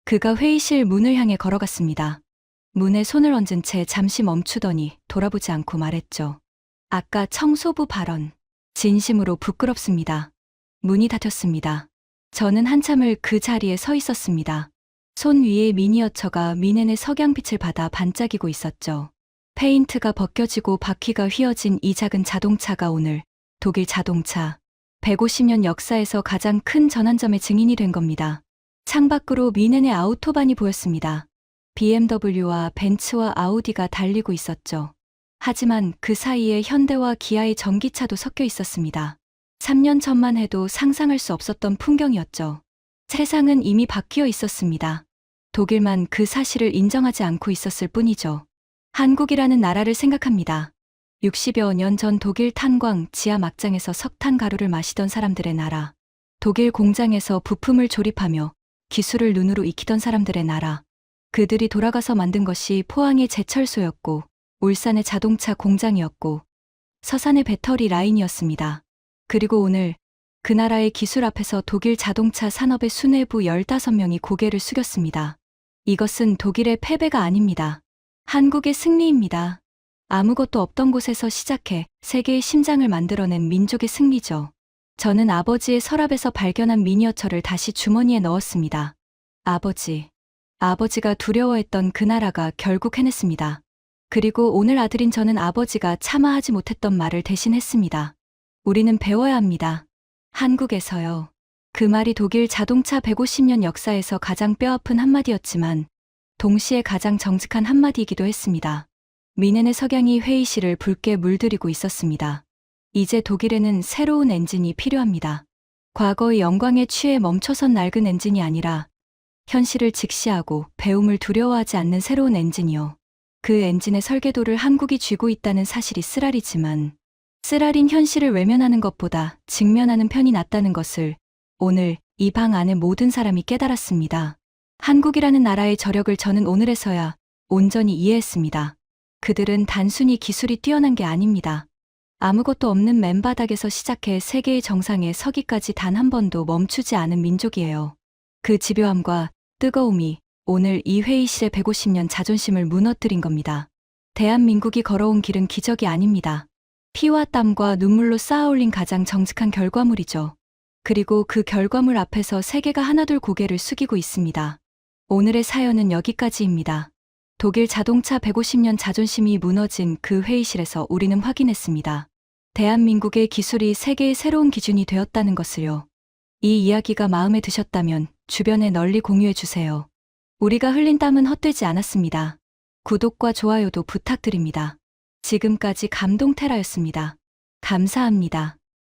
그가 회의실 문을 향해 걸어갔습니다. 문에 손을 얹은 채 잠시 멈추더니 돌아보지 않고 말했죠. 아까 청소부 발언. 진심으로 부끄럽습니다. 문이 닫혔습니다. 저는 한참을 그 자리에 서 있었습니다. 손 위에 미니어처가 미넨의 석양빛을 받아 반짝이고 있었죠. 페인트가 벗겨지고 바퀴가 휘어진 이 작은 자동차가 오늘 독일 자동차 150년 역사에서 가장 큰 전환점의 증인이 된 겁니다. 창밖으로 미넨의 아우토반이 보였습니다. BMW와 벤츠와 아우디가 달리고 있었죠. 하지만 그 사이에 현대와 기아의 전기차도 섞여 있었습니다. 3년 전만 해도 상상할 수 없었던 풍경이었죠. 세상은 이미 바뀌어 있었습니다. 독일만 그 사실을 인정하지 않고 있었을 뿐이죠. 한국이라는 나라를 생각합니다. 60여 년 전 독일 탄광 지하 막장에서 석탄 가루를 마시던 사람들의 나라. 독일 공장에서 부품을 조립하며 기술을 눈으로 익히던 사람들의 나라. 그들이 돌아가서 만든 것이 포항의 제철소였고 울산의 자동차 공장이었고 서산의 배터리 라인이었습니다. 그리고 오늘 그 나라의 기술 앞에서 독일 자동차 산업의 수뇌부 15명이 고개를 숙였습니다. 이것은 독일의 패배가 아닙니다. 한국의 승리입니다. 아무것도 없던 곳에서 시작해 세계의 심장을 만들어낸 민족의 승리죠. 저는 아버지의 서랍에서 발견한 미니어처를 다시 주머니에 넣었습니다. 아버지가 두려워했던 그 나라가 결국 해냈습니다. 그리고 오늘 아들인 저는 아버지가 차마 하지 못했던 말을 대신했습니다. 우리는 배워야 합니다. 한국에서요. 그 말이 독일 자동차 150년 역사에서 가장 뼈아픈 한마디였지만 동시에 가장 정직한 한마디이기도 했습니다. 미넨의 석양이 회의실을 붉게 물들이고 있었습니다. 이제 독일에는 새로운 엔진이 필요합니다. 과거의 영광에 취해 멈춰선 낡은 엔진이 아니라 현실을 직시하고 배움을 두려워하지 않는 새로운 엔진이요. 그 엔진의 설계도를 한국이 쥐고 있다는 사실이 쓰라리지만 쓰라린 현실을 외면하는 것보다 직면하는 편이 낫다는 것을 오늘 이 방 안의 모든 사람이 깨달았습니다. 한국이라는 나라의 저력을 저는 오늘에서야 온전히 이해했습니다. 그들은 단순히 기술이 뛰어난 게 아닙니다. 아무것도 없는 맨바닥에서 시작해 세계의 정상에 서기까지 단 한 번도 멈추지 않은 민족이에요. 그 집요함과 뜨거움이 오늘 이 회의실의 150년 자존심을 무너뜨린 겁니다. 대한민국이 걸어온 길은 기적이 아닙니다. 피와 땀과 눈물로 쌓아올린 가장 정직한 결과물이죠. 그리고 그 결과물 앞에서 세계가 하나둘 고개를 숙이고 있습니다. 오늘의 사연은 여기까지입니다. 독일 자동차 150년 자존심이 무너진 그 회의실에서 우리는 확인했습니다. 대한민국의 기술이 세계의 새로운 기준이 되었다는 것을요. 이 이야기가 마음에 드셨다면 주변에 널리 공유해 주세요. 우리가 흘린 땀은 헛되지 않았습니다. 구독과 좋아요도 부탁드립니다. 지금까지 감동테라였습니다. 감사합니다.